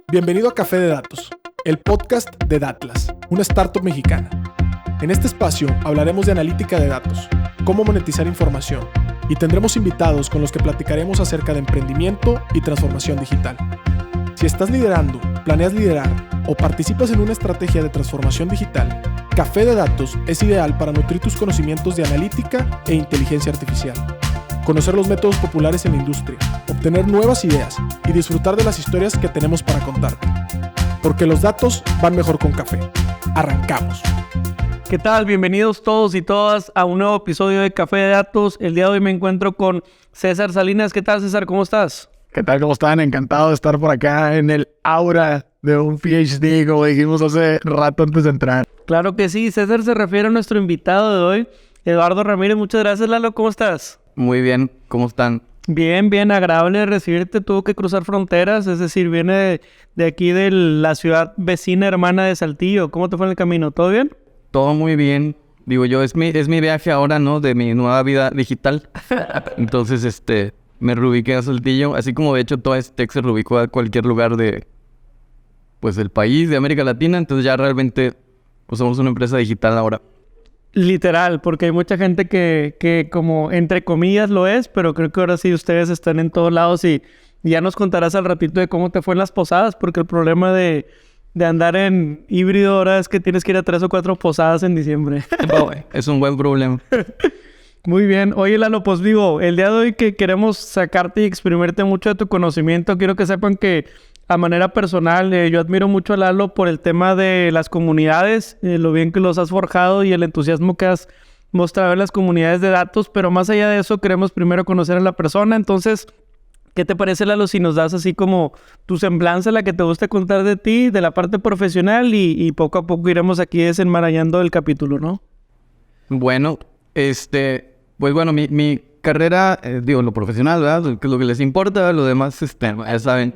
Bienvenido a Café de Datos, el podcast de Datlas, una startup mexicana. En este espacio hablaremos de analítica de datos, cómo monetizar información y tendremos invitados con los que platicaremos acerca de emprendimiento y transformación digital. Si estás liderando, planeas liderar o participas en una estrategia de transformación digital, Café de Datos es ideal para nutrir tus conocimientos de analítica e inteligencia artificial, conocer los métodos populares en la industria, obtener nuevas ideas y disfrutar de las historias que tenemos para contarte. Porque los datos van mejor con café. ¡Arrancamos! ¿Qué tal? Bienvenidos todos y todas a un nuevo episodio de Café de Datos. El día de hoy me encuentro con César Salinas. ¿Qué tal, César? ¿Cómo estás? ¿Qué tal? ¿Cómo están? Encantado de estar por acá en el aura de un PhD, como dijimos hace rato antes de entrar. Claro que sí. César se refiere a nuestro invitado de hoy, Eduardo Ramírez. Muchas gracias, Lalo. ¿Cómo estás? Muy bien, ¿cómo están? Bien, agradable de recibirte. Tuvo que cruzar fronteras, es decir, viene de aquí de la ciudad vecina hermana de Saltillo. ¿Cómo te fue en el camino? ¿Todo bien? Todo muy bien. Digo yo, es mi viaje ahora, ¿no? De mi nueva vida digital. Entonces, me reubiqué a Saltillo. Así como, de hecho, toda Tech se reubicó a cualquier lugar del país, de América Latina. Entonces ya realmente, pues somos una empresa digital ahora. Literal, porque hay mucha gente que como entre comillas lo es, pero creo que ahora sí ustedes están en todos lados y ya nos contarás al ratito de cómo te fue en las posadas, porque el problema de andar en híbrido ahora es que tienes que ir a 3 o 4 posadas en diciembre. Es un buen problema. Muy bien. Oye, Lalo, pues digo, el día de hoy que queremos sacarte y exprimirte mucho de tu conocimiento, quiero que sepan que a manera personal, yo admiro mucho a Lalo por el tema de las comunidades, lo bien que los has forjado y el entusiasmo que has mostrado en las comunidades de datos, pero más allá de eso queremos primero conocer a la persona. Entonces, ¿qué te parece, Lalo, si nos das así como tu semblanza, la que te gusta contar de ti, de la parte profesional y poco a poco iremos aquí desenmarañando el capítulo, ¿no? Bueno, pues bueno, mi carrera, lo profesional, ¿verdad? Que es lo que les importa, lo demás, ya saben.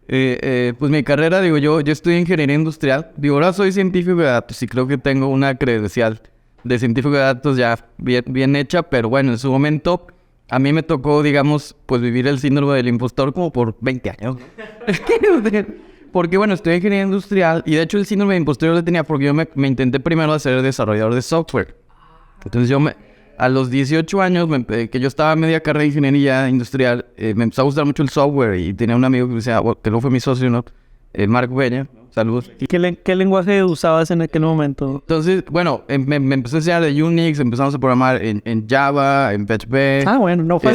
Pues mi carrera, yo estudié ingeniería industrial. Ahora soy científico de datos y creo que tengo una credencial de científico de datos ya bien hecha, pero bueno, en su momento a mí me tocó, pues vivir el síndrome del impostor como por 20 años. Porque bueno, estudié ingeniería industrial y de hecho el síndrome del impostor yo lo tenía porque yo me intenté primero hacer desarrollador de software. Entonces a los 18 años, que yo estaba a media carrera de ingeniería industrial, me empezó a gustar mucho el software y tenía un amigo que decía, que luego fue mi socio, ¿no? Marc Beña, saludos. ¿Y qué lenguaje usabas en aquel momento? Entonces, bueno, me empezó a enseñar de Unix, empezamos a programar en Java, en PHP. Ah, bueno, no fue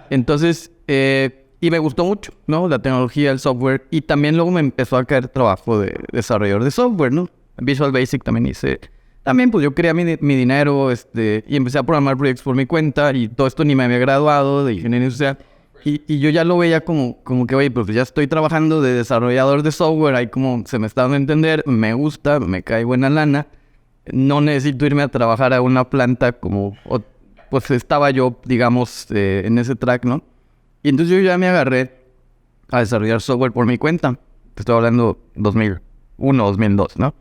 Entonces, y me gustó mucho, ¿no? La tecnología, el software, y también luego me empezó a caer trabajo de desarrollador de software, ¿no? Visual Basic también hice. También, pues yo quería mi dinero, y empecé a programar proyectos por mi cuenta, y todo esto ni me había graduado de ingeniería industrial. Y yo ya lo veía como que, oye, pues ya estoy trabajando de desarrollador de software, ahí como se me está dando a entender, me gusta, me cae buena lana, no necesito irme a trabajar a una planta pues estaba yo, en ese track, ¿no? Y entonces yo ya me agarré a desarrollar software por mi cuenta. Te estoy hablando 2001, 2002, ¿no?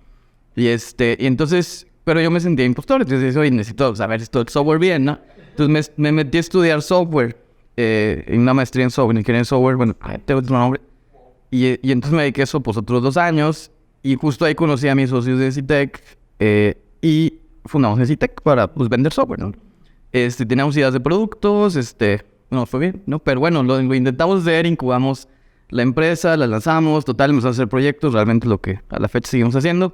Y entonces, pero yo me sentía impostor, entonces oye, necesito saber esto del software bien, ¿no? Entonces me metí a estudiar software, en una maestría en software, en ingeniería en software, bueno, tengo otro nombre. Y entonces me dediqué a eso, pues, otros 2 años, y justo ahí conocí a mis socios de Citec, y fundamos Citec para, pues, vender software, ¿no? Teníamos ideas de productos, no, fue bien, ¿no? Pero bueno, lo intentamos hacer, incubamos la empresa, la lanzamos, total, empezamos a hacer proyectos, realmente lo que a la fecha seguimos haciendo.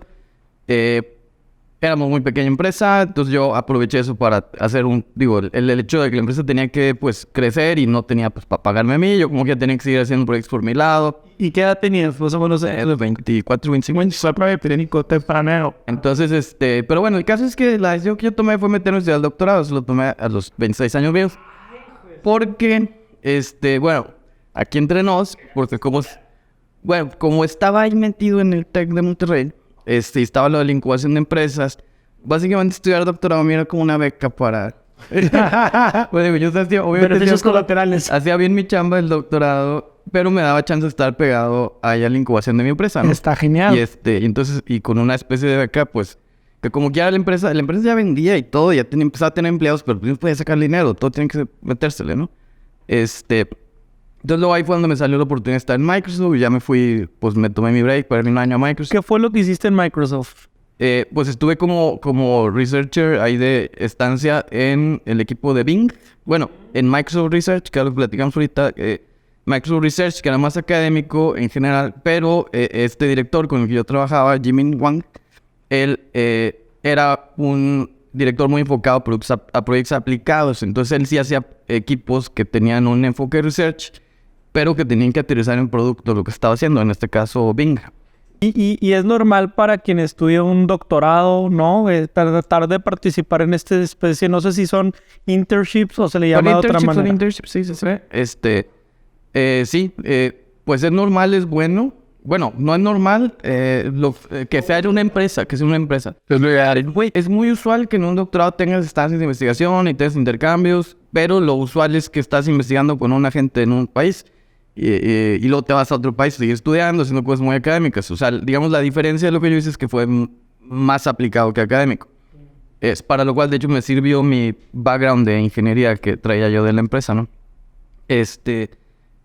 Éramos muy pequeña empresa, entonces yo aproveché eso para hacer el hecho de que la empresa tenía que, pues, crecer y no tenía, pues, para pagarme a mí, yo como que tenía que seguir haciendo proyectos por mi lado. ¿Y qué edad tenías? Más o menos, 24, 25 años. Entonces, pero bueno, el caso es que la decisión que yo tomé fue meterme a estudiar el doctorado, eso lo tomé a los 26 años míos. Porque, bueno, aquí entre nos, porque como estaba ahí metido en el TEC de Monterrey, estaba lo de la incubación de empresas, básicamente estudiar doctorado me era como una beca para... Bueno, yo hacía, obviamente, beneficios colaterales. Hacía bien mi chamba del doctorado, pero me daba chance de estar pegado ahí a la incubación de mi empresa, ¿no? Está genial. Y entonces, y con una especie de beca, pues, que como que ya la empresa ya vendía y todo, ya empezaba a tener empleados, pero no podía sacar dinero, todo tiene que metérsele, ¿no? Entonces luego ahí fue donde me salió la oportunidad de estar en Microsoft y ya me fui, pues me tomé mi break para irme un año a Microsoft. ¿Qué fue lo que hiciste en Microsoft? Pues estuve como researcher ahí de estancia en el equipo de Bing. Bueno, en Microsoft Research, que es lo que platicamos ahorita, Microsoft Research, que era más académico en general, pero este director con el que yo trabajaba, Jimin Wang, él era un director muy enfocado a proyectos aplicados. Entonces él sí hacía equipos que tenían un enfoque de research, pero que tenían que aterrizar en producto lo que estaba haciendo, en este caso Bing. Y es normal para quien estudia un doctorado, ¿no? Tratar de participar en esta especie, no sé si son internships o se le llama de otra manera. Son internships, sí. Sí, pues es normal, es bueno. Bueno, no es normal que sea de una empresa, que sea una empresa. Es muy usual que en un doctorado tengas estancias de investigación y tengas intercambios, pero lo usual es que estás investigando con un agente en un país y luego te vas a otro país a seguir estudiando, haciendo cosas muy académicas. O sea, digamos, la diferencia de lo que yo hice es que fue más aplicado que académico. Es para lo cual, de hecho, me sirvió mi background de ingeniería que traía yo de la empresa, ¿no?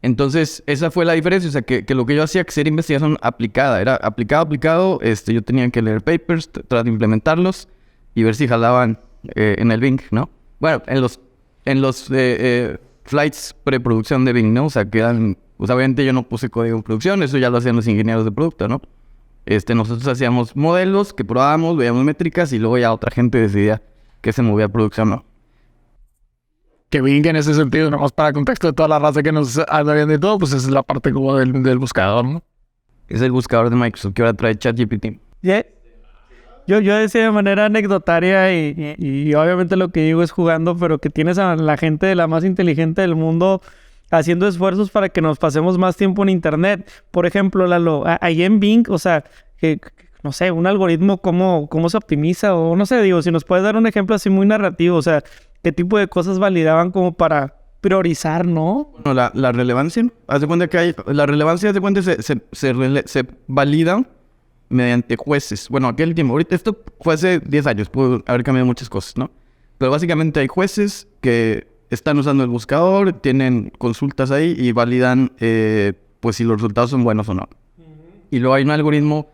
Entonces, esa fue la diferencia. O sea, que lo que yo hacía que era investigación aplicada. Era aplicado. Yo tenía que leer papers, tratar de implementarlos y ver si jalaban en el Bing, ¿no? Bueno, en los flights preproducción de Bing, ¿no? O sea, que eran... Pues obviamente yo no puse código en producción. Eso ya lo hacían los ingenieros de producto, ¿no? Nosotros hacíamos modelos que probábamos, veíamos métricas y luego ya otra gente decidía qué se movía a producción, ¿no? Que Bing en ese sentido, nomás para contexto de toda la raza que nos anda viendo y todo, pues es la parte como del buscador, ¿no? Es el buscador de Microsoft que ahora trae ChatGPT. Yeah. Yo decía de manera anecdotaria y obviamente lo que digo es jugando, pero que tienes a la gente de la más inteligente del mundo haciendo esfuerzos para que nos pasemos más tiempo en internet. Por ejemplo, Lalo, ahí en Bing, o sea, no sé, un algoritmo, cómo se optimiza o no sé, digo, si nos puedes dar un ejemplo así muy narrativo, o sea, ¿qué tipo de cosas validaban como para priorizar, no? Bueno, la relevancia, haz de cuenta que la relevancia, haz de cuenta, se valida mediante jueces. Bueno, aquel tiempo, ahorita esto fue hace 10 años, pudo haber cambiado muchas cosas, ¿no? Pero básicamente hay jueces que están usando el buscador, tienen consultas ahí y validan, pues, si los resultados son buenos o no. Y luego hay un algoritmo,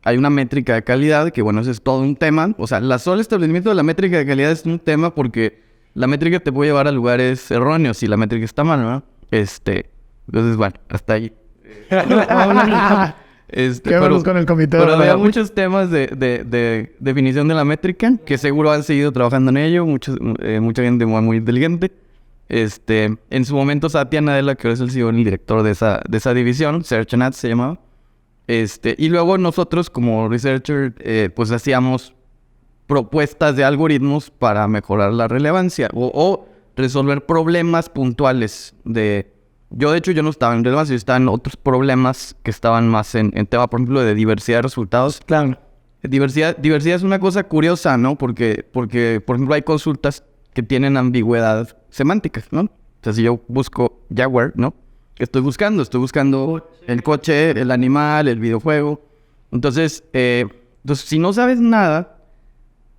hay una métrica de calidad, que bueno, ese es todo un tema. O sea, solo el establecimiento de la métrica de calidad es un tema porque la métrica te puede llevar a lugares erróneos si la métrica está mal, ¿no? Entonces, bueno, hasta ahí. Pero con el comité. Pero había muchos temas de definición de la métrica que seguro han seguido trabajando en ello. Mucha gente muy inteligente. En su momento, Satya Nadella, que es el CEO y el director de esa división, Search and Ads se llamaba. Y luego nosotros, como researcher, pues hacíamos propuestas de algoritmos para mejorar la relevancia o resolver problemas puntuales Yo, de hecho, yo no estaba en relevancia, yo estaba en otros problemas que estaban más en tema, por ejemplo, de diversidad de resultados. Claro. Diversidad es una cosa curiosa, ¿no? Porque, por ejemplo, hay consultas que tienen ambigüedad semántica, ¿no? O sea, si yo busco Jaguar, ¿no? ¿Qué estoy buscando? Estoy buscando el coche, el animal, el videojuego. Entonces, si no sabes nada,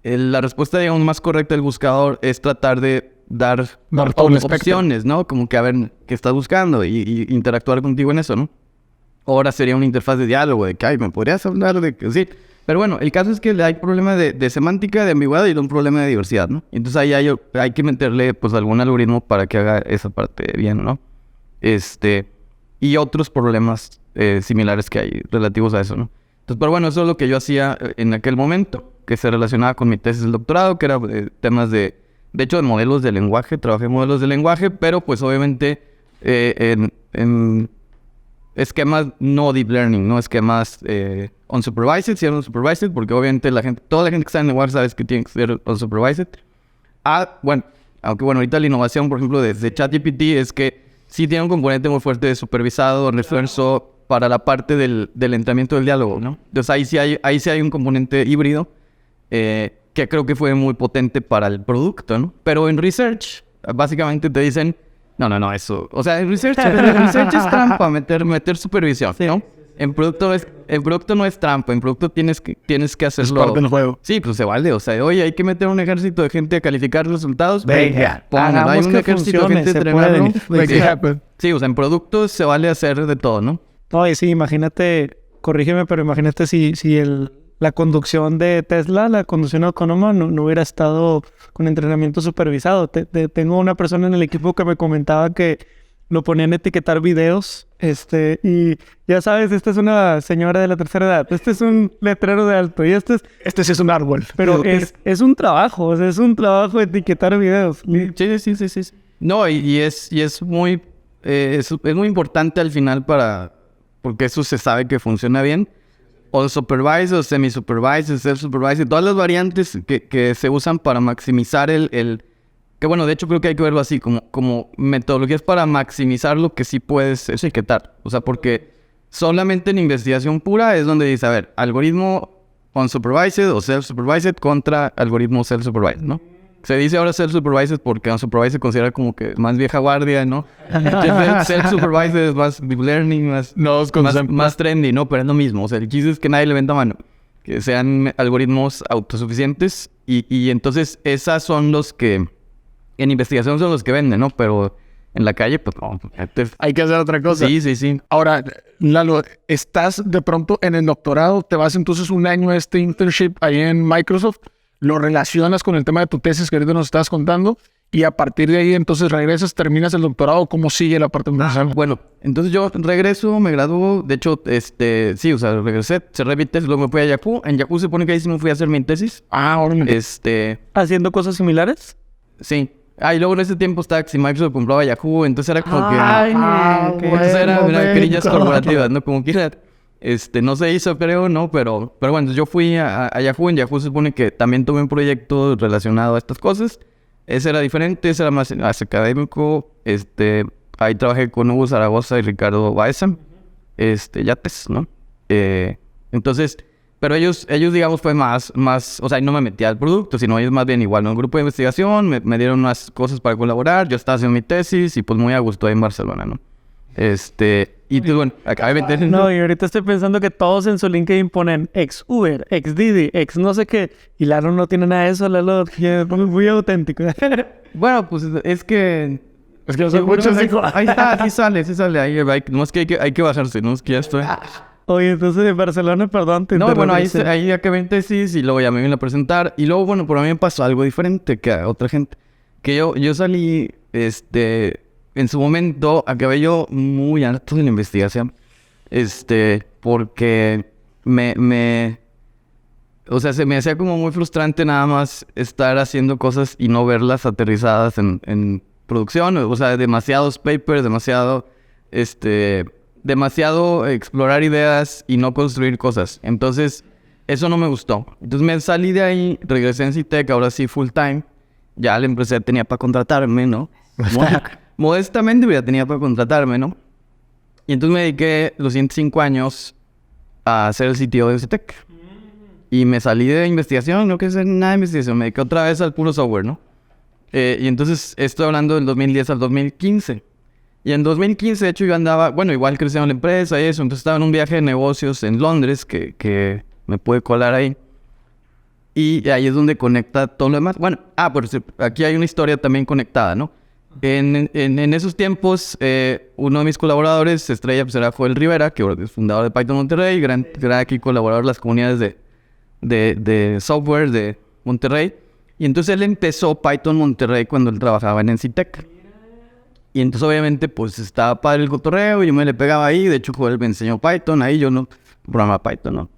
la respuesta, digamos, más correcta del buscador es tratar de dar opciones, ¿no? Como que a ver qué estás buscando y interactuar contigo en eso, ¿no? Ahora sería una interfaz de diálogo de que, ay, ¿me podrías hablar de que sí? Pero bueno, el caso es que hay problema de semántica, de ambigüedad y un problema de diversidad, ¿no? Entonces ahí hay que meterle, pues, algún algoritmo para que haga esa parte bien, ¿no? Y otros problemas similares que hay relativos a eso, ¿no? Entonces, pero bueno, eso es lo que yo hacía en aquel momento, que se relacionaba con mi tesis del doctorado, que era temas de hecho, de modelos de lenguaje. Trabajé en modelos de lenguaje, pero pues obviamente en esquemas no deep learning, no esquemas unsupervised, si eran unsupervised, porque obviamente toda la gente que está en lenguaje sabe que tiene que ser unsupervised. Bueno, aunque bueno, ahorita la innovación, por ejemplo, de ChatGPT es que sí tiene un componente muy fuerte de supervisado, refuerzo para la parte del entrenamiento del diálogo, ¿no? Entonces ahí sí hay un componente híbrido que creo que fue muy potente para el producto, ¿no? Pero en research, básicamente te dicen, no, eso... O sea, en research es trampa meter supervisión, ¿no? En producto no es trampa. En producto tienes que hacerlo. Es parte del juego. Sí, pues se vale. O sea, oye, hay que meter un ejército de gente a calificar resultados. Venga, Pónganlo. Hay hagamos un que ejército de funcione, gente se entrenando. puede. Make it happen. Sí, o sea, en productos se vale hacer de todo, ¿no? No, y sí, imagínate, corrígeme, pero imagínate si la conducción de Tesla, la conducción autónoma, no hubiera estado con entrenamiento supervisado. Tengo una persona en el equipo que me comentaba que lo ponían a etiquetar videos, y ya sabes, esta es una señora de la tercera edad, este es un letrero de alto, y este es... Este sí es un árbol. Pero es un trabajo, o sea, es un trabajo etiquetar videos. Sí. No, y es muy importante al final porque eso se sabe que funciona bien. O supervised, o semi-supervised, self-supervised, todas las variantes que se usan para maximizar que bueno, de hecho creo que hay que verlo así, como metodologías para maximizar lo que sí puedes etiquetar. O sea, porque solamente en investigación pura es donde dice, a ver, algoritmo unsupervised o self-supervised contra algoritmo self-supervised, ¿no? Se dice ahora self-supervised porque unsupervised se considera como que más vieja guardia, ¿no? Self-supervised es más deep learning, más trendy, ¿no? Pero es lo mismo. O sea, el chiste es que nadie le venda mano. Que sean algoritmos autosuficientes. Y entonces, esas son los que... En investigación son los que venden, ¿no? Pero en la calle, pues no. Hay que hacer otra cosa. Sí. Ahora, Lalo, estás de pronto en el doctorado, te vas entonces un año a este internship ahí en Microsoft, lo relacionas con el tema de tu tesis que ahorita nos estabas contando y a partir de ahí entonces regresas, terminas el doctorado. ¿Cómo sigue la parte profesional? Bueno, entonces yo regreso, me gradúo. De hecho, sí, o sea, regresé, cerré mi tesis, luego me fui a Yahoo. En Yahoo se pone que ahí sí me fui a hacer mi tesis. Órale. ¿Haciendo cosas similares? Sí. Y luego en ese tiempo estaba que si Microsoft compraba Yahoo, entonces era como bueno, eran querillas corporativas, ¿no? Como quiera. No se hizo, creo, ¿no? Pero bueno, yo fui a Yahoo. En Yahoo se supone que también tuve un proyecto relacionado a estas cosas. Ese era diferente, ese era más académico. Ahí trabajé con Hugo Zaragoza y Ricardo Baeza. Yates, ¿no? Entonces, pero ellos, digamos, fue más, o sea, no me metí al producto, sino ellos más bien igual, ¿no? Un grupo de investigación, me dieron unas cosas para colaborar, yo estaba haciendo mi tesis y pues muy a gusto ahí en Barcelona, ¿no? Y pues bueno, acabé de meter... No, y ahorita estoy pensando que todos en su LinkedIn ponen ex Uber, ex Didi, ex no sé qué. Y Lalo no tiene nada de eso, Lalo es muy auténtico. Bueno, pues es que... Es que no son muchos. Ahí está, sí sale ahí. No es que hay que bajarse, ¿no? Es que ya estoy... Oye, entonces en Barcelona, perdón, te No, bueno, interrumpí. ahí acabé en tesis y luego ya me vine a presentar. Y luego, bueno, por mí me pasó algo diferente que a otra gente. Que yo salí, en su momento, acabé yo muy harto de la investigación. Porque o sea, se me hacía como muy frustrante nada más estar haciendo cosas y no verlas aterrizadas en producción. O sea, demasiados papers, demasiado explorar ideas y no construir cosas. Entonces, eso no me gustó. Entonces me salí de ahí, regresé en CITEC, ahora sí full time. Ya la empresa tenía para contratarme, ¿no? Modestamente, pero ya tenía para contratarme, ¿no? Y entonces me dediqué los siguientes 5 años a ser el CTO de CITEC. Y me salí de investigación, no quería hacer nada de investigación. Me dediqué otra vez al puro software, ¿no? Y entonces estoy hablando del 2010 al 2015. Y en 2015, de hecho, yo andaba... Bueno, igual creciendo la empresa y eso. Entonces estaba en un viaje de negocios en Londres que me pude colar ahí. Y ahí es donde conecta todo lo demás. Bueno, por cierto, aquí hay una historia también conectada, ¿no? En esos tiempos, uno de mis colaboradores, estrella, pues era Joel Rivera, que es fundador de Python Monterrey, gran aquí colaborador de las comunidades de software de Monterrey. Y entonces él empezó Python Monterrey cuando él trabajaba en NCTEC. Y entonces obviamente pues estaba padre el cotorreo y yo me le pegaba ahí. De hecho Joel me enseñó Python, ahí yo no programa Python, ¿no?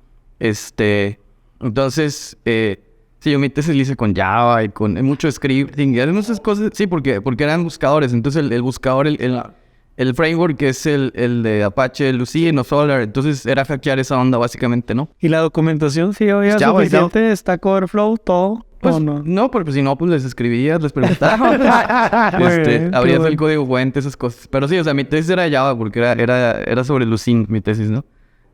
Entonces, sí, yo mi tesis la hice con Java y con mucho scripting y muchas cosas. Sí, porque eran buscadores. Entonces el buscador, el framework que es el de Apache, Lucene o Solar. Entonces era hackear esa onda básicamente, ¿no? ¿Y la documentación sí había Java, suficiente? ¿Stack Overflow, todo? Pues no? No, porque si no, pues les escribías, les preguntabas. Abrías el código fuente, esas cosas. Pero sí, o sea, mi tesis era de Java porque era sobre Lucene, mi tesis, ¿no?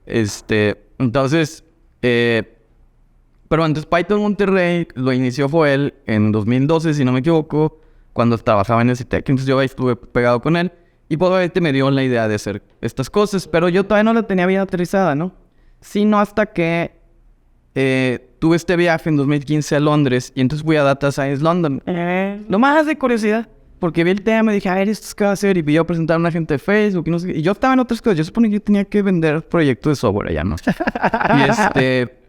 Entonces, pero antes Python Monterrey lo inició fue él en 2012, si no me equivoco, cuando trabajaba en el CITEC. Entonces yo ahí estuve pegado con él. Y pues obviamente me dio la idea de hacer estas cosas, pero yo todavía no la tenía bien aterrizada, ¿no? Sino hasta que tuve este viaje en 2015 a Londres y entonces fui a Data Science London. Lo más de curiosidad, porque vi el tema y dije, a ver, ¿esto qué va a hacer? Y vi yo presentar a una gente de Facebook y no sé qué. Y yo estaba en otras cosas. Yo suponía que yo tenía que vender proyectos de software allá, ¿no?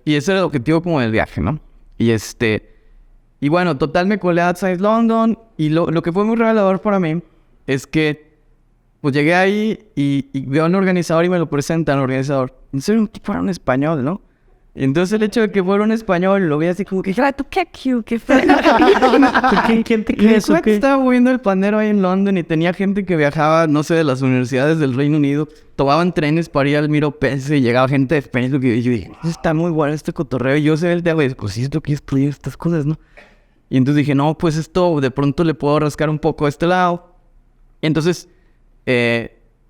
Y ese era el objetivo como del viaje, ¿no? Y bueno, total me colé a Data Science London y lo que fue muy revelador para mí es que pues llegué ahí y veo a un organizador y me lo presenta al organizador. En serio, un tipo era un español, ¿no? Y entonces el hecho de que fuera un español, lo vi así como que, ¿tú qué cute? ¿Qué feo? ¿Quién te crees o qué? Estaba moviendo el pandero ahí en London y tenía gente que viajaba, no sé, de las universidades del Reino Unido. Tomaban trenes para ir al Miro PS y llegaba gente de Facebook y yo dije, está muy bueno este cotorreo. Y yo sé el de, güey, pues sí, esto que estudiar estas cosas, ¿no? Y entonces dije, no, pues esto de pronto le puedo rascar un poco a este lado. Y entonces,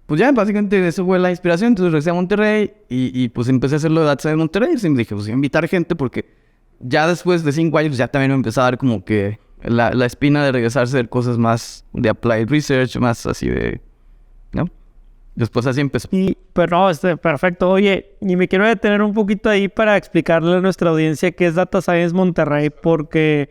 pues ya, básicamente eso fue la inspiración. Entonces regresé a Monterrey y pues empecé a hacerlo de Data Science en Monterrey. Y dije, pues invitar gente porque ya después de 5 años ya también me empezó a dar como que la espina de regresarse a hacer cosas más de applied research, más así de, ¿no? Después así empezó. Pero no, perfecto. Oye, y me quiero detener un poquito ahí para explicarle a nuestra audiencia qué es Data Science Monterrey, porque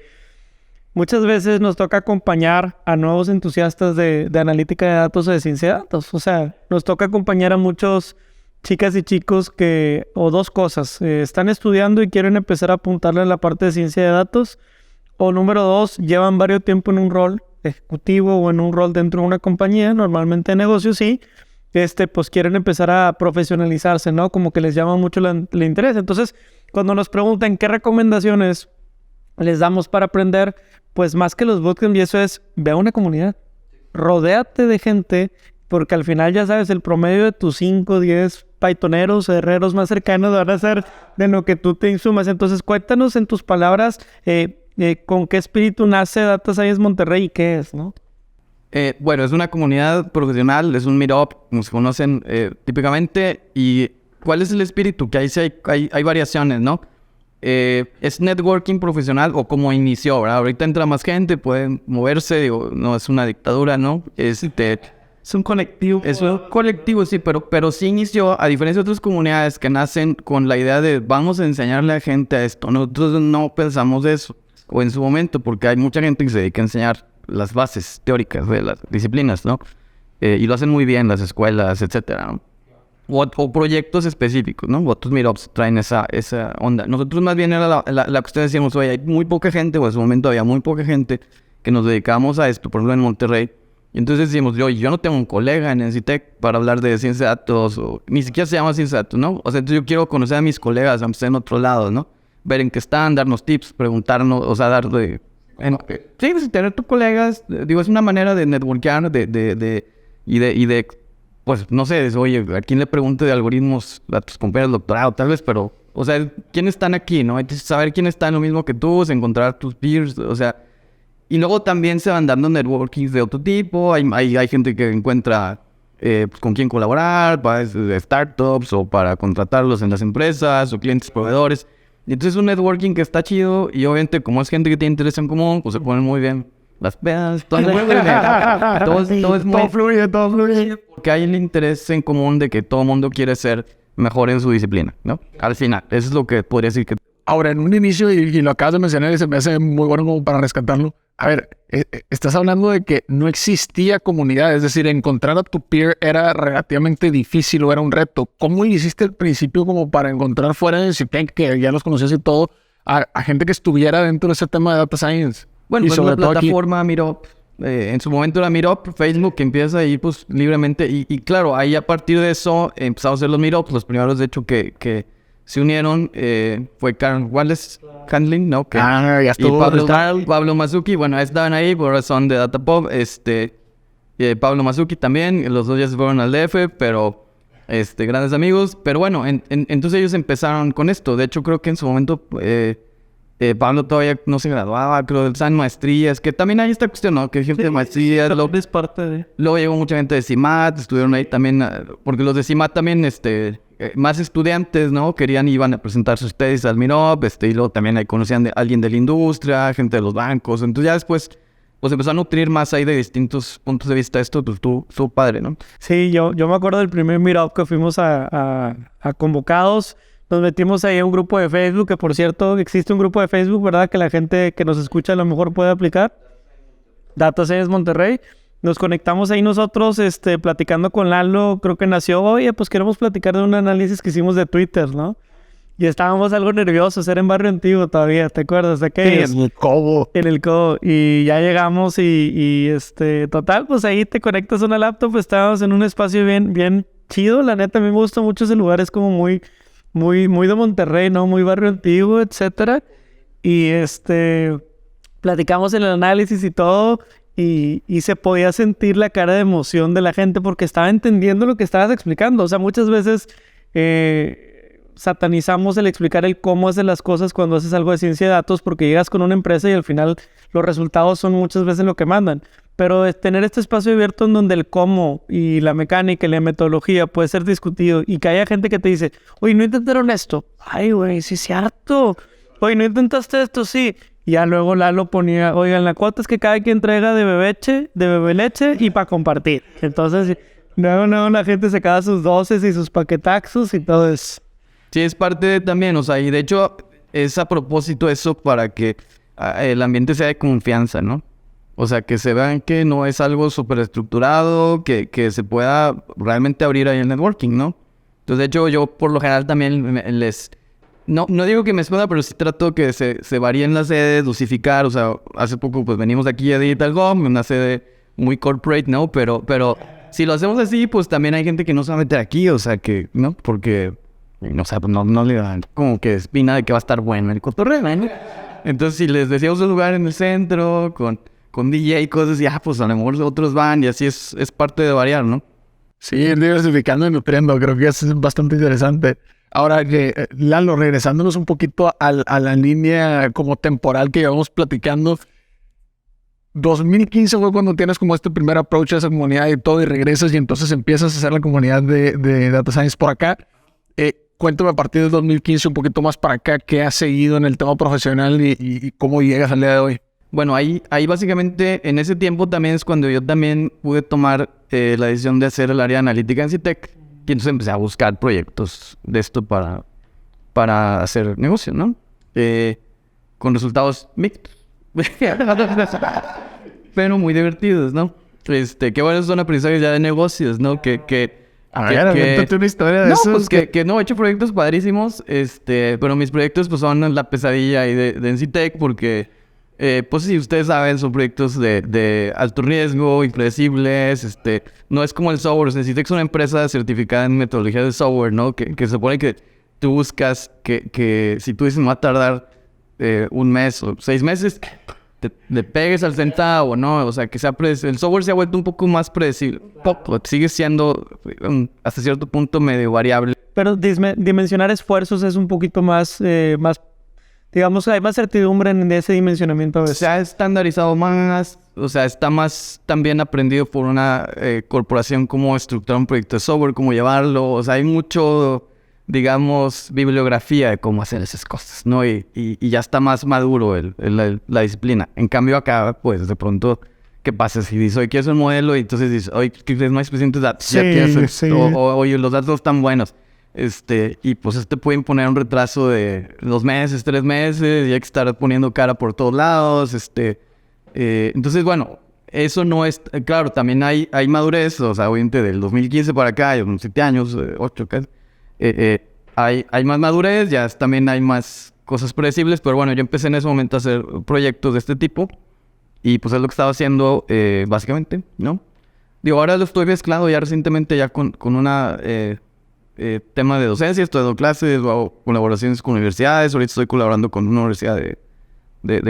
muchas veces nos toca acompañar a nuevos entusiastas de analítica de datos o de ciencia de datos. O sea, nos toca acompañar a muchos chicas y chicos que, o dos cosas, están estudiando y quieren empezar a apuntarle a la parte de ciencia de datos, o número 2, llevan varios tiempo en un rol ejecutivo o en un rol dentro de una compañía, normalmente de negocios, sí, pues quieren empezar a profesionalizarse, ¿no? Como que les llama mucho el interés. Entonces, cuando nos preguntan qué recomendaciones les damos para aprender, pues más que los bootcamps y eso es, ve a una comunidad, rodéate de gente, porque al final ya sabes, el promedio de tus 5, 10 pythoneros, herreros más cercanos van a ser de lo que tú te insumas. Entonces cuéntanos en tus palabras con qué espíritu nace Data Science Monterrey y qué es, ¿no? Bueno, es una comunidad profesional, es un meetup, como se conocen típicamente. ¿Y cuál es el espíritu? Que ahí sí hay variaciones, ¿no? Es networking profesional o como inició, ¿verdad? Ahorita entra más gente, pueden moverse, digo, no es una dictadura, ¿no? Es un colectivo. Es un colectivo, sí, pero sí inició, a diferencia de otras comunidades que nacen con la idea de vamos a enseñarle a gente a esto. Nosotros no pensamos eso, o en su momento, porque hay mucha gente que se dedica a enseñar las bases teóricas de las disciplinas, ¿no? Y lo hacen muy bien las escuelas, etcétera, ¿no? O proyectos específicos, ¿no? Otros meetups traen esa onda. Nosotros más bien era la cuestión de decíamos, oye, hay muy poca gente, o en su momento había muy poca gente que nos dedicamos a esto, por ejemplo en Monterrey. Y entonces decíamos, oye, yo no tengo un colega en NCTEC para hablar de ciencia de datos, o ni siquiera se llama ciencia de datos, ¿no? O sea, entonces yo quiero conocer a mis colegas, aunque estén en otro lado, ¿no? Ver en qué están, darnos tips, preguntarnos, o sea, darle... Sí, pues tener tus colegas, digo, es una manera de networkear, pues, no sé, oye, ¿a quién le pregunte de algoritmos a tus compañeros de doctorado? Tal vez, pero, o sea, ¿quiénes están aquí, no? Hay que saber quién está en lo mismo que tú, encontrar tus peers, o sea... Y luego también se van dando networkings de otro tipo. Hay gente que encuentra pues, con quién colaborar, para startups o para contratarlos en las empresas o clientes proveedores. Y entonces es un networking que está chido y obviamente como es gente que tiene interés en común, pues se ponen muy bien las pedas, todo fluye. Porque hay el interés en común de que todo el mundo quiere ser mejor en su disciplina, ¿no? Al final, eso es lo que podría decir que... Ahora, en un inicio, y lo acabas de mencionar y se me hace muy bueno como para rescatarlo. A ver, estás hablando de que no existía comunidad, es decir, encontrar a tu peer era relativamente difícil o era un reto. ¿Cómo hiciste al principio como para encontrar fuera de CITEC, que ya los conocías y todo, a gente que estuviera dentro de ese tema de Data Science? Bueno, pues la plataforma Meetup, en su momento era Meetup, Facebook, que empieza ahí pues libremente. Y claro, ahí a partir de eso empezamos a hacer los Meetups. Los primeros, de hecho, que se unieron fue Karen Wallace Handling, ¿no? Ya estuvo. Y Pablo Mazuki, bueno, estaban ahí por razón de Datapop. Pablo Mazuki también, los dos ya se fueron al DF, pero grandes amigos. Pero bueno, entonces ellos empezaron con esto. De hecho, creo que en su momento Pablo todavía no se graduaba, creo, están maestrías, que también hay esta cuestión, ¿no? Que hay gente de maestrías. Es parte de... Luego llegó mucha gente de CIMAT, estuvieron ahí también, porque los de CIMAT también, más estudiantes, ¿no? Iban a presentar sus tesis al Meetup, y luego también ahí conocían a alguien de la industria, gente de los bancos. Entonces ya después pues empezó a nutrir más ahí de distintos puntos de vista esto, pues tú padre, ¿no? Sí, yo me acuerdo del primer meetup que fuimos a Convocados. Nos metimos ahí a un grupo de Facebook, que por cierto existe un grupo de Facebook, ¿verdad? Que la gente que nos escucha a lo mejor puede aplicar. Data Science Monterrey. Nos conectamos ahí nosotros, platicando con Lalo. Creo que nació, oye, pues queremos platicar de un análisis que hicimos de Twitter, ¿no? Y estábamos algo nerviosos, era en Barrio Antiguo todavía, ¿te acuerdas de aquellos? Sí, en el Cobo. En el Cobo. Y ya llegamos y total, pues ahí te conectas a una laptop. Estábamos en un espacio bien chido. La neta, a mí me gusta mucho ese lugar. Es como muy de Monterrey, ¿no? Muy Barrio Antiguo, etcétera. Y platicamos en el análisis y todo. Y se podía sentir la cara de emoción de la gente porque estaba entendiendo lo que estabas explicando. O sea, muchas veces satanizamos el explicar el cómo hacer las cosas cuando haces algo de ciencia de datos porque llegas con una empresa y al final los resultados son muchas veces lo que mandan. Pero tener este espacio abierto en donde el cómo y la mecánica y la metodología puede ser discutido y que haya gente que te dice, oye, ¿no intentaron esto? Ay, güey, sí es cierto. Oye, ¿no intentaste esto? Sí. Y ya luego Lalo ponía, oigan, la cuota es que cada quien traiga de bebé leche y para compartir. Entonces, luego la gente se queda sus doces y sus paquetaxos y todo eso. Sí, es parte también, o sea, y de hecho es a propósito eso para que el ambiente sea de confianza, ¿no? O sea, que se vean que no es algo súper estructurado, que se pueda realmente abrir ahí el networking, ¿no? Entonces, de hecho, yo por lo general también no digo que me esconda, pero sí trato que se varíen las sedes, dosificar. O sea, hace poco pues venimos de aquí a Digital Home, una sede muy corporate, ¿no? Pero si lo hacemos así, pues también hay gente que no se va a meter aquí, o sea, que, ¿no? Porque, o sea, pues no le dan como que espina de que va a estar bueno el cotorreo, ¿no? Entonces, si les decíamos un lugar en el centro, con DJ y cosas, ya, pues a lo mejor otros van y así es parte de variar, ¿no? Sí, ir diversificando y nutriendo, creo que es bastante interesante. Ahora, Lalo, regresándonos un poquito a la línea como temporal que llevamos platicando, 2015 fue cuando tienes como este primer approach a esa comunidad y todo, y regresas y entonces empiezas a hacer la comunidad de Data Science por acá. Cuéntame a partir de 2015 un poquito más para acá, ¿qué has seguido en el tema profesional y cómo llegas al día de hoy? Bueno, ahí básicamente en ese tiempo también es cuando yo también pude tomar la decisión de hacer el área analítica en CITEC. Y entonces empecé a buscar proyectos de esto para hacer negocio, ¿no? Con resultados mixtos. Pero muy divertidos, ¿no? Qué bueno, son aprendizajes ya de negocios, ¿no? Cuéntate una historia de eso. Pues que no, he hecho proyectos padrísimos, pero mis proyectos pues son la pesadilla ahí de Encitec porque, pues si ustedes saben, son proyectos de alto riesgo, impredecibles, no es como el software. Encitec es una empresa certificada en metodología de software, ¿no? Que se supone que tú buscas que si tú dices me va a tardar un mes o 6 meses, le pegues al centavo, ¿no? O sea, que sea el software se ha vuelto un poco más predecible. Sigue siendo hasta cierto punto medio variable. Pero dimensionar esfuerzos es un poquito más, digamos, hay más certidumbre en ese dimensionamiento a veces. Se ha estandarizado más, o sea, está más también aprendido por una corporación cómo estructurar un proyecto de software, cómo llevarlo. O sea, hay mucho, digamos, bibliografía de cómo hacer esas cosas, ¿no? Y ya está más maduro la disciplina. En cambio acá, pues, de pronto, ¿qué pasa? Si dices, oye, quiero hacer un modelo, y entonces dices, oye, ¿qué no hay suficientes datos? Sí, sí. Oye, los datos están buenos. Y pues puede imponer un retraso de 2 meses, 3 meses, y hay que estar poniendo cara por todos lados, entonces, bueno, eso no es, claro, también hay madurez, o sea, obviamente del 2015 para acá, hay unos 7 años, 8 casi, hay más madurez, ya también hay más cosas predecibles, pero bueno, yo empecé en ese momento a hacer proyectos de este tipo, y pues es lo que estaba haciendo, básicamente, ¿no? Digo, ahora lo estoy mezclando ya recientemente ya con una... tema de docencia, estoy dando clases, hago colaboraciones con universidades, ahorita estoy colaborando con una universidad de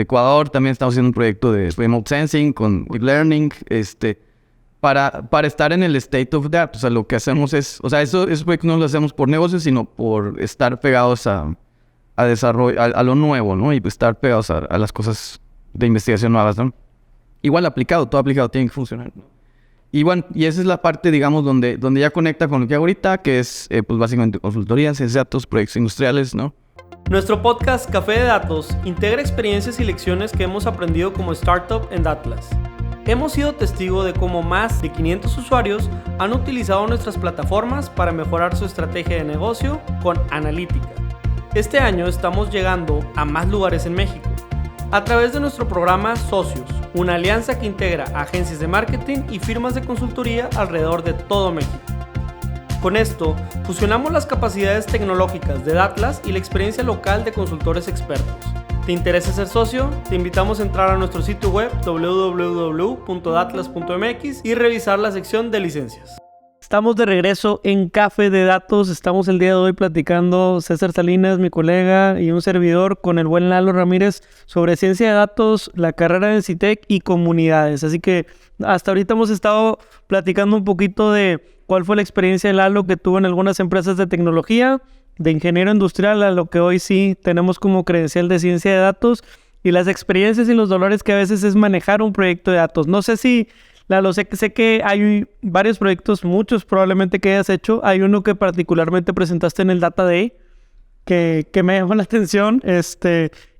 Ecuador, también estamos haciendo un proyecto de remote sensing con deep learning, para estar en el state of the art. O sea, lo que hacemos es, o sea, esos proyectos no lo hacemos por negocio, sino por estar pegados a desarrollo, a lo nuevo, ¿no? Y estar pegados a las cosas de investigación nuevas, ¿no? Igual todo aplicado tiene que funcionar, ¿no? Y bueno, y esa es la parte, digamos, donde ya conecta con lo que hago ahorita, que es, pues básicamente consultoría, ciencia de datos, proyectos industriales, ¿no? Nuestro podcast Café de Datos integra experiencias y lecciones que hemos aprendido como startup en Datlas. Hemos sido testigo de cómo más de 500 usuarios han utilizado nuestras plataformas para mejorar su estrategia de negocio con analítica. Este año estamos llegando a más lugares en México a través de nuestro programa Socios, una alianza que integra agencias de marketing y firmas de consultoría alrededor de todo México. Con esto, fusionamos las capacidades tecnológicas de Datlas y la experiencia local de consultores expertos. ¿Te interesa ser socio? Te invitamos a entrar a nuestro sitio web www.datlas.mx y revisar la sección de licencias. Estamos de regreso en Café de Datos. Estamos el día de hoy platicando César Salinas, mi colega, y un servidor con el buen Lalo Ramírez sobre ciencia de datos, la carrera en CITEC y comunidades. Así que hasta ahorita hemos estado platicando un poquito de cuál fue la experiencia de Lalo que tuvo en algunas empresas de tecnología, de ingeniero industrial, a lo que hoy sí tenemos como credencial de ciencia de datos, y las experiencias y los dolores que a veces es manejar un proyecto de datos. No sé si, Lalo, sé que hay varios proyectos, muchos probablemente que hayas hecho. Hay uno que particularmente presentaste en el Data Day que me llamó la atención,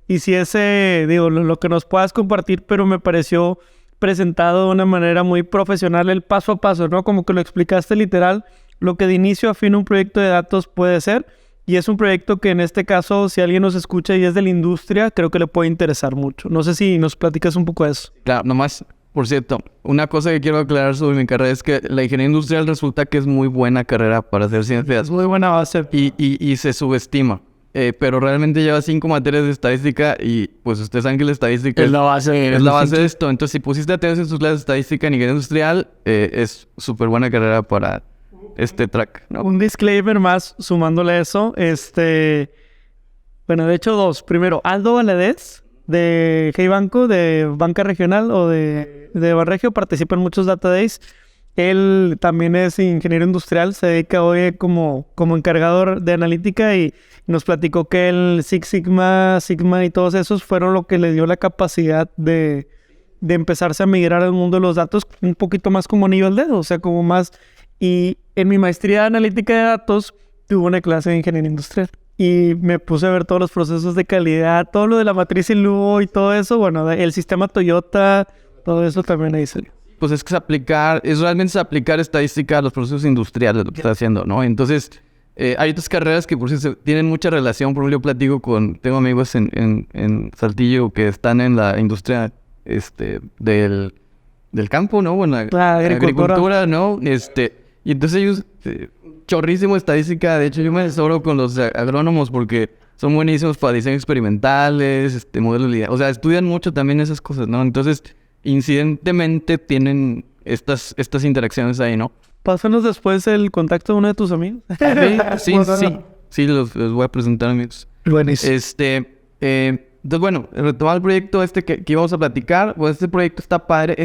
y si ese, lo que nos puedas compartir, pero me pareció presentado de una manera muy profesional el paso a paso, ¿no? Como que lo explicaste literal, lo que de inicio a fin un proyecto de datos puede ser, y es un proyecto que en este caso, si alguien nos escucha y es de la industria, creo que le puede interesar mucho. No sé si nos platicas un poco de eso. Claro, nomás, por cierto, una cosa que quiero aclarar sobre mi carrera es que la ingeniería industrial resulta que es muy buena carrera para hacer ciencias. Muy buena base. Y se subestima. Pero realmente lleva 5 materias de estadística y pues ustedes saben que la estadística es la base de esto. Entonces, si pusiste atención en sus clases de estadística en ingeniería industrial, es súper buena carrera para este track, ¿no? Un disclaimer más sumándole a eso. Bueno, de hecho 2. Primero, Aldo Valadez de Hey Banco, de Banca Regional o de Banregio, participa en muchos Data Days. Él también es ingeniero industrial, se dedica hoy como encargador de analítica y nos platicó que el Six Sigma y todos esos fueron lo que le dio la capacidad de empezarse a migrar al mundo de los datos un poquito más como anillo al dedo, o sea, como más. Y en mi maestría de analítica de datos tuve una clase de ingeniería industrial y me puse a ver todos los procesos de calidad, todo lo de la matriz ILUO y todo eso, bueno, el sistema Toyota, todo eso también ahí salió. Pues es realmente aplicar estadística a los procesos industriales, lo que está haciendo, ¿no? Entonces, hay otras carreras que por cierto tienen mucha relación. Por ejemplo, yo platico tengo amigos en Saltillo que están en la industria del campo, ¿no? Bueno, la agricultura, ¿no? Y entonces ellos, chorrísimo estadística. De hecho, yo me asesoro con los agrónomos porque son buenísimos para diseño experimentales, modelos de... O sea, estudian mucho también esas cosas, ¿no? Entonces, incidentemente tienen estas interacciones ahí, ¿no? Pásanos después el contacto de uno de tus amigos. Sí, los voy a presentar, amigos. Buenísimo. Entonces, bueno, retomar el proyecto que íbamos a platicar, pues este proyecto está padre.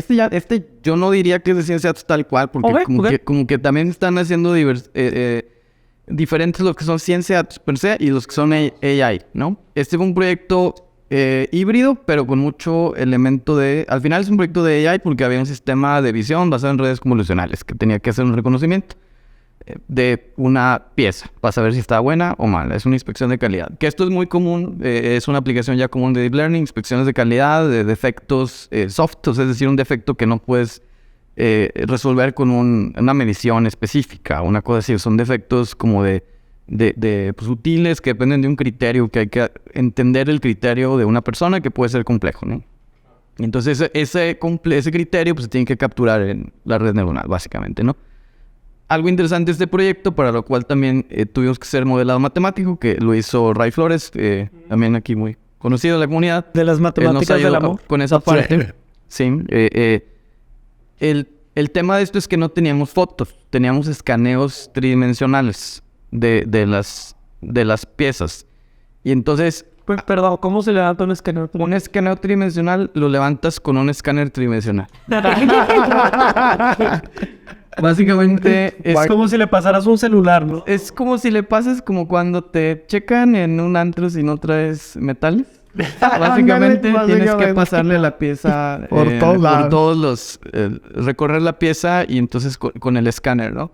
Yo no diría que es de ciencia tal cual, porque como que también están haciendo diferentes los que son ciencia per se y los que son AI, ¿no? Este fue un proyecto híbrido, pero con mucho elemento de... Al final es un proyecto de AI porque había un sistema de visión basado en redes convolucionales que tenía que hacer un reconocimiento de una pieza para saber si estaba buena o mala. Es una inspección de calidad. Que esto es muy común, es una aplicación ya común de Deep Learning, inspecciones de calidad, de defectos soft, es decir, un defecto que no puedes resolver con una medición específica, una cosa así. Son defectos como de sutiles que dependen de un criterio, que hay que entender el criterio de una persona que puede ser complejo, ¿no? Entonces ese criterio pues se tiene que capturar en la red neuronal, básicamente, ¿no? Algo interesante de este proyecto, para lo cual también tuvimos que hacer modelado matemático, que lo hizo Ray Flores, también aquí muy conocido en la comunidad. De las matemáticas del amor. Con esa parte. Sí. El tema de esto es que no teníamos fotos, teníamos escaneos tridimensionales de las piezas. Y entonces... Perdón, ¿cómo se levanta un escaneo? Un escaneo tridimensional lo levantas con un escáner tridimensional. Básicamente es como si le pasaras un celular, ¿no? Es como si le pasas como cuando te checan en un antro si no traes metales. Básicamente tienes que pasarle la pieza por todos los... recorrer la pieza y entonces con el escáner, ¿no?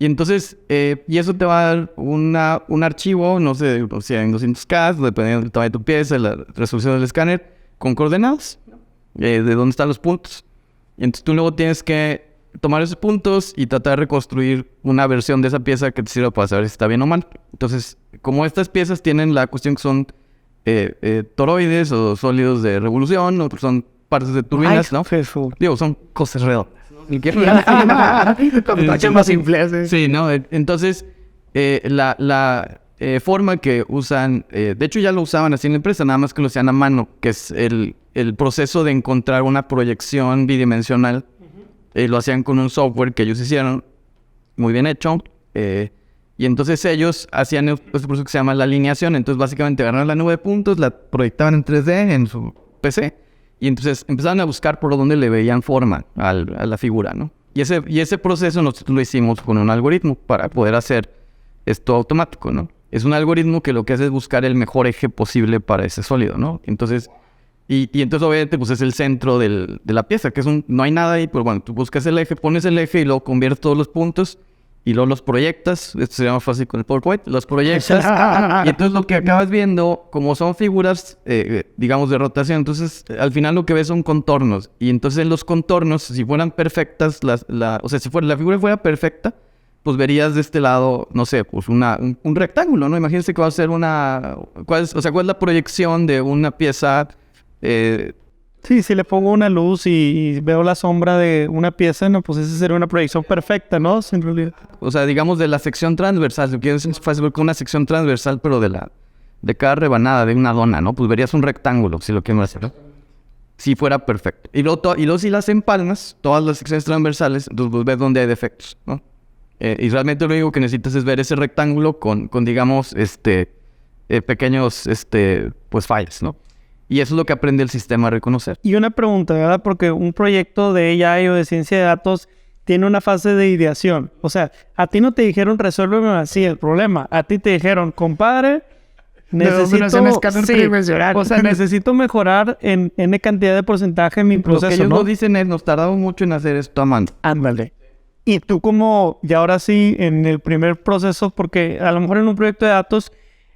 Y entonces, y eso te va a dar un archivo, no sé, o sea, en 200K, dependiendo del tamaño de tu pieza, la resolución del escáner, con coordenadas de dónde están los puntos. Y entonces tú luego tienes que tomar esos puntos y tratar de reconstruir una versión de esa pieza que te sirva para saber si está bien o mal. Entonces, como estas piezas tienen la cuestión que son toroides o sólidos de revolución, o son partes de turbinas, ¿no? Digo, son cosas redondas. Con coches más simples. Sí, ¿no? Entonces, la forma que usan... de hecho, ya lo usaban así en la empresa, nada más que lo hacían a mano, que es el proceso de encontrar una proyección bidimensional. Lo hacían con un software que ellos hicieron, muy bien hecho. Y entonces ellos hacían este proceso que se llama la alineación. Entonces, básicamente, agarraron la nube de puntos, la proyectaban en 3D en su PC... Y entonces empezaron a buscar por dónde le veían forma a la figura, ¿no? Y ese proceso nosotros lo hicimos con un algoritmo para poder hacer esto automático, ¿no? Es un algoritmo que lo que hace es buscar el mejor eje posible para ese sólido, ¿no? Entonces, y entonces obviamente pues es el centro de la pieza, que no hay nada ahí, pero bueno, tú buscas el eje, pones el eje y luego conviertes todos los puntos y luego los proyectas. Esto sería más fácil con el PowerPoint. Los proyectas y entonces lo que acabas viendo, como son figuras, digamos, de rotación, entonces al final lo que ves son contornos. Y entonces en los contornos, si fueran perfectas, o sea, si la figura fuera perfecta, pues verías de este lado, no sé, pues un rectángulo, ¿no? Imagínense que va a ser ¿cuál es la proyección de una pieza? Sí, si le pongo una luz y veo la sombra de una pieza, no, pues esa sería una proyección perfecta, ¿no? En realidad. O sea, digamos de la sección transversal, lo que es fácil ver con una sección transversal, pero de cada rebanada de una dona, ¿no? Pues verías un rectángulo, si lo quieres hacer, ¿no? Si fuera perfecto. Y luego si las empalmas, todas las secciones transversales, entonces pues ves dónde hay defectos, ¿no? Y realmente lo único que necesitas es ver ese rectángulo con digamos, pequeños, pues fallas, ¿no? Y eso es lo que aprende el sistema a reconocer. Y una pregunta, ¿verdad? Porque un proyecto de AI o de ciencia de datos tiene una fase de ideación. O sea, a ti no te dijeron resuélveme así el problema. A ti te dijeron, compadre, necesito... O sea, necesito mejorar en N cantidad de porcentaje en mi proceso, lo que ellos ¿no? nos dicen es, nos tardamos mucho en hacer esto a mano. Ándale. Y tú como, y ahora sí, en el primer proceso, porque a lo mejor en un proyecto de datos...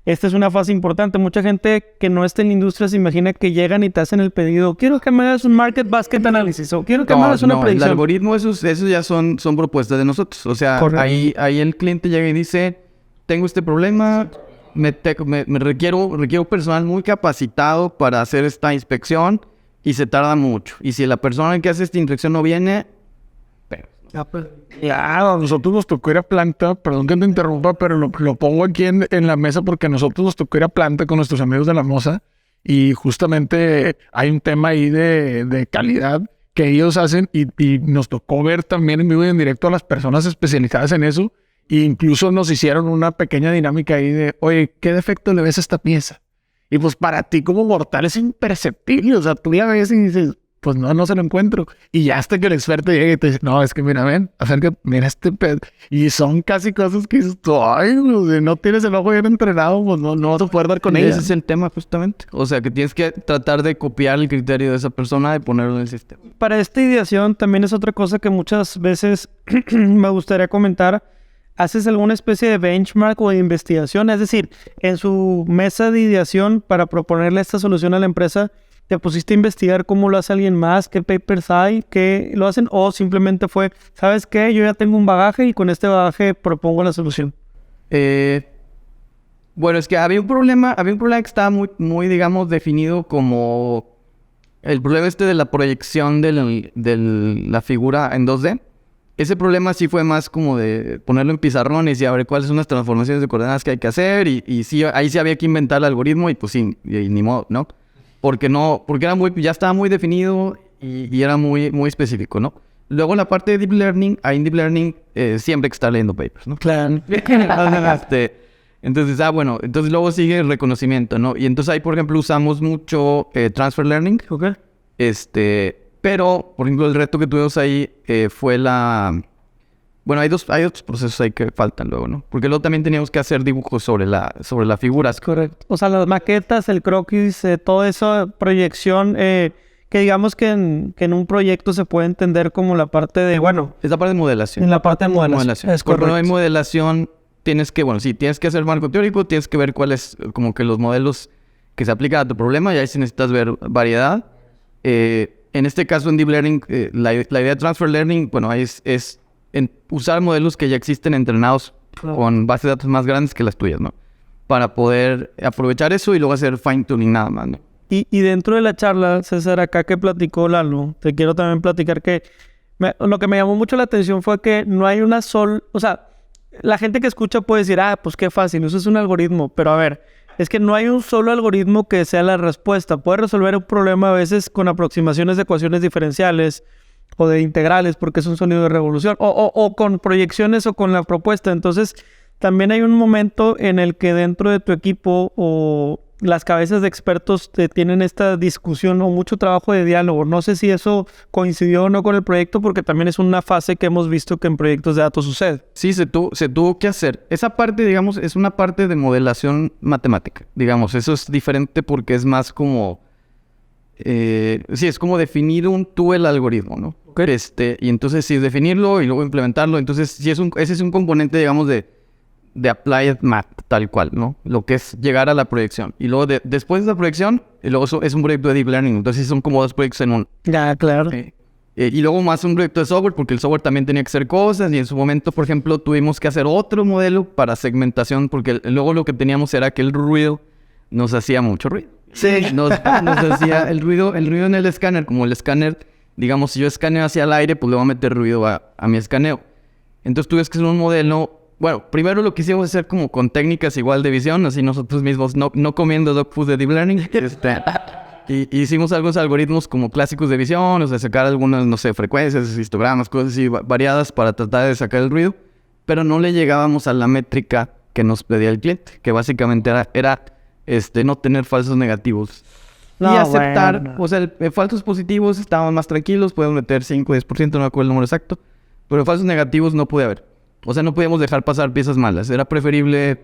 Esta es una fase importante. Mucha gente que no está en la industria se imagina que llegan y te hacen el pedido. Quiero que me hagas un market basket análisis o quiero que me hagas una predicción. El algoritmo, esos ya son propuestas de nosotros. O sea, ahí el cliente llega y dice, tengo este problema, me requiero personal muy capacitado para hacer esta inspección y se tarda mucho. Y si la persona que hace esta inspección no viene... Claro, a nosotros nos tocó ir a planta, perdón que te interrumpa, pero lo pongo aquí en la mesa porque a nosotros nos tocó ir a planta con nuestros amigos de la Moza y justamente hay un tema ahí de calidad que ellos hacen y nos tocó ver también en vivo y en directo a las personas especializadas en eso e incluso nos hicieron una pequeña dinámica ahí de, oye, ¿qué defecto le ves a esta pieza? Y pues para ti como mortal es imperceptible, o sea, tú ya ves y dices... Pues no se lo encuentro. Y ya hasta que el experto llega y te dice, no, es que mira, ven, mira este pedo. Y son casi cosas que dices, ay, si no tienes el ojo bien entrenado, pues no vas a poder dar con ella. Ese es el tema justamente. O sea, que tienes que tratar de copiar el criterio de esa persona y ponerlo en el sistema. Para esta ideación también es otra cosa que muchas veces me gustaría comentar. ¿Haces alguna especie de benchmark o de investigación? Es decir, en su mesa de ideación para proponerle esta solución a la empresa, ¿te pusiste a investigar cómo lo hace alguien más? ¿Qué papers hay? ¿Qué lo hacen? ¿O simplemente fue, ¿sabes qué? Yo ya tengo un bagaje y con este bagaje propongo la solución? Bueno, es que había un problema que estaba muy, digamos, definido como el problema de la proyección de la figura en 2D. Ese problema sí fue más como de ponerlo en pizarrones y a ver cuáles son las transformaciones de coordenadas que hay que hacer y sí, ahí sí había que inventar el algoritmo y pues sí, y ni modo, ¿no? Porque era ya estaba muy definido y era muy específico, ¿no? Luego la parte de Deep Learning, ahí en Deep Learning siempre hay que estar leyendo papers, ¿no? Claro. Entonces, bueno, entonces luego sigue el reconocimiento, ¿no? Y entonces ahí, por ejemplo, usamos mucho Transfer Learning. Ok. Pero, por ejemplo, el reto que tuvimos ahí fue Bueno, hay otros procesos ahí que faltan luego, ¿no? Porque luego también teníamos que hacer dibujos sobre la figura. Correcto. O sea, las maquetas, el croquis, todo eso, proyección, que que digamos que en un proyecto se puede entender como la parte de, bueno, Es la parte de modelación. en la parte de modelación. Es Cuando no hay correcto. modelación, tienes que hacer marco teórico, tienes que ver cuáles, como que los modelos que se aplican a tu problema, y ahí sí necesitas ver variedad. En este caso, en Deep Learning, la idea de Transfer Learning, bueno, ahí es usar modelos que ya existen entrenados con bases de datos más grandes que las tuyas, ¿no? Para poder aprovechar eso y luego hacer fine-tuning nada más, ¿no? Y dentro de la charla, César, acá que platicó Lalo, te quiero también platicar que lo que me llamó mucho la atención fue que no hay una sola... O sea, la gente que escucha puede decir, pues qué fácil, eso es un algoritmo. Pero a ver, es que no hay un solo algoritmo que sea la respuesta. Puede resolver un problema a veces con aproximaciones de ecuaciones diferenciales o de integrales, porque es un sonido de revolución, o con proyecciones o con la propuesta. Entonces, también hay un momento en el que dentro de tu equipo o las cabezas de expertos tienen esta discusión o mucho trabajo de diálogo. No sé si eso coincidió o no con el proyecto, porque también es una fase que hemos visto que en proyectos de datos sucede. Sí, se tuvo que hacer. Esa parte, digamos, es una parte de modelación matemática. Digamos, eso es diferente porque es más como... sí, es como definir el algoritmo, ¿no? Okay. Y entonces sí, definirlo y luego implementarlo. Entonces, sí, ese es un componente, digamos, de applied math, tal cual, ¿no? Lo que es llegar a la proyección. Y luego, después de la proyección, y luego eso es un proyecto de Deep Learning. Entonces, son como dos proyectos en uno. Ya, claro. Y luego más un proyecto de software, porque el software también tenía que hacer cosas. Y en su momento, por ejemplo, tuvimos que hacer otro modelo para segmentación, porque luego lo que teníamos era que el ruido nos hacía mucho ruido. Sí. Nos hacía el ruido en el escáner. Como el escáner, digamos, si yo escaneo hacia el aire, pues le voy a meter ruido a mi escaneo. Entonces tuvimos que hacer un modelo. Bueno, primero lo que hicimos hacer como con técnicas igual de visión, así nosotros mismos no comiendo dog food de Deep Learning. Y hicimos algunos algoritmos como clásicos de visión, o sea, sacar algunas, no sé, frecuencias, histogramas, cosas así variadas para tratar de sacar el ruido, pero no le llegábamos a la métrica que nos pedía el cliente, que básicamente era no tener falsos negativos. No, y aceptar, bueno. o sea, falsos positivos estábamos más tranquilos, podemos meter 5, 10%, no me acuerdo el número exacto, pero falsos negativos no puede haber. O sea, no podíamos dejar pasar piezas malas. Era preferible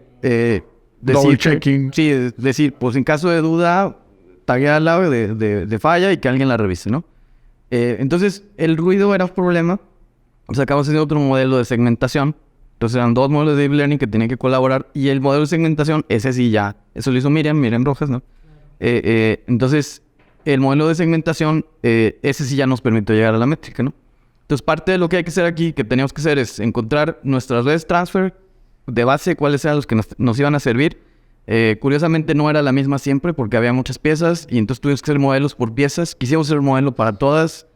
Double checking. Sí, decir, pues en caso de duda, taguearla de falla y que alguien la revise, ¿no? Entonces, el ruido era un problema. Sacamos ese otro modelo de segmentación. Entonces, eran dos modelos de Deep Learning que tenían que colaborar. Y el modelo de segmentación, ese sí ya. Eso lo hizo Miriam Rojas, ¿no? Entonces, el modelo de segmentación, ese sí ya nos permitió llegar a la métrica, ¿no? Entonces, parte de lo que hay que hacer aquí, que teníamos que hacer, es encontrar nuestras redes transfer de base, cuáles eran los que nos iban a servir. Curiosamente, no era la misma siempre porque había muchas piezas y entonces tuvimos que hacer modelos por piezas. Quisimos hacer un modelo para todas,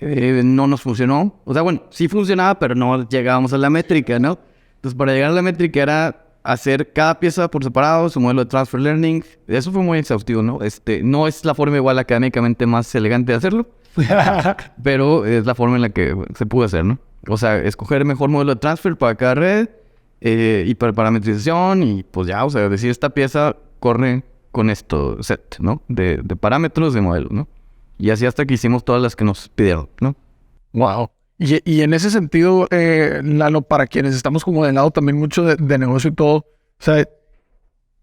no nos funcionó. O sea, bueno, sí funcionaba, pero no llegábamos a la métrica, ¿no? Entonces, para llegar a la métrica era hacer cada pieza por separado, su modelo de transfer learning. Eso fue muy exhaustivo, ¿no? No es la forma igual académicamente más elegante de hacerlo. Pero es la forma en la que se pudo hacer, ¿no? O sea, escoger el mejor modelo de transfer para cada red y para parametrización y pues ya, o sea, decir esta pieza corre con esto set, ¿no? De parámetros de modelos, ¿no? Y así hasta que hicimos todas las que nos pidieron, ¿no? Wow. Y en ese sentido, Lalo, para quienes estamos como del lado también mucho de negocio y todo, o sea,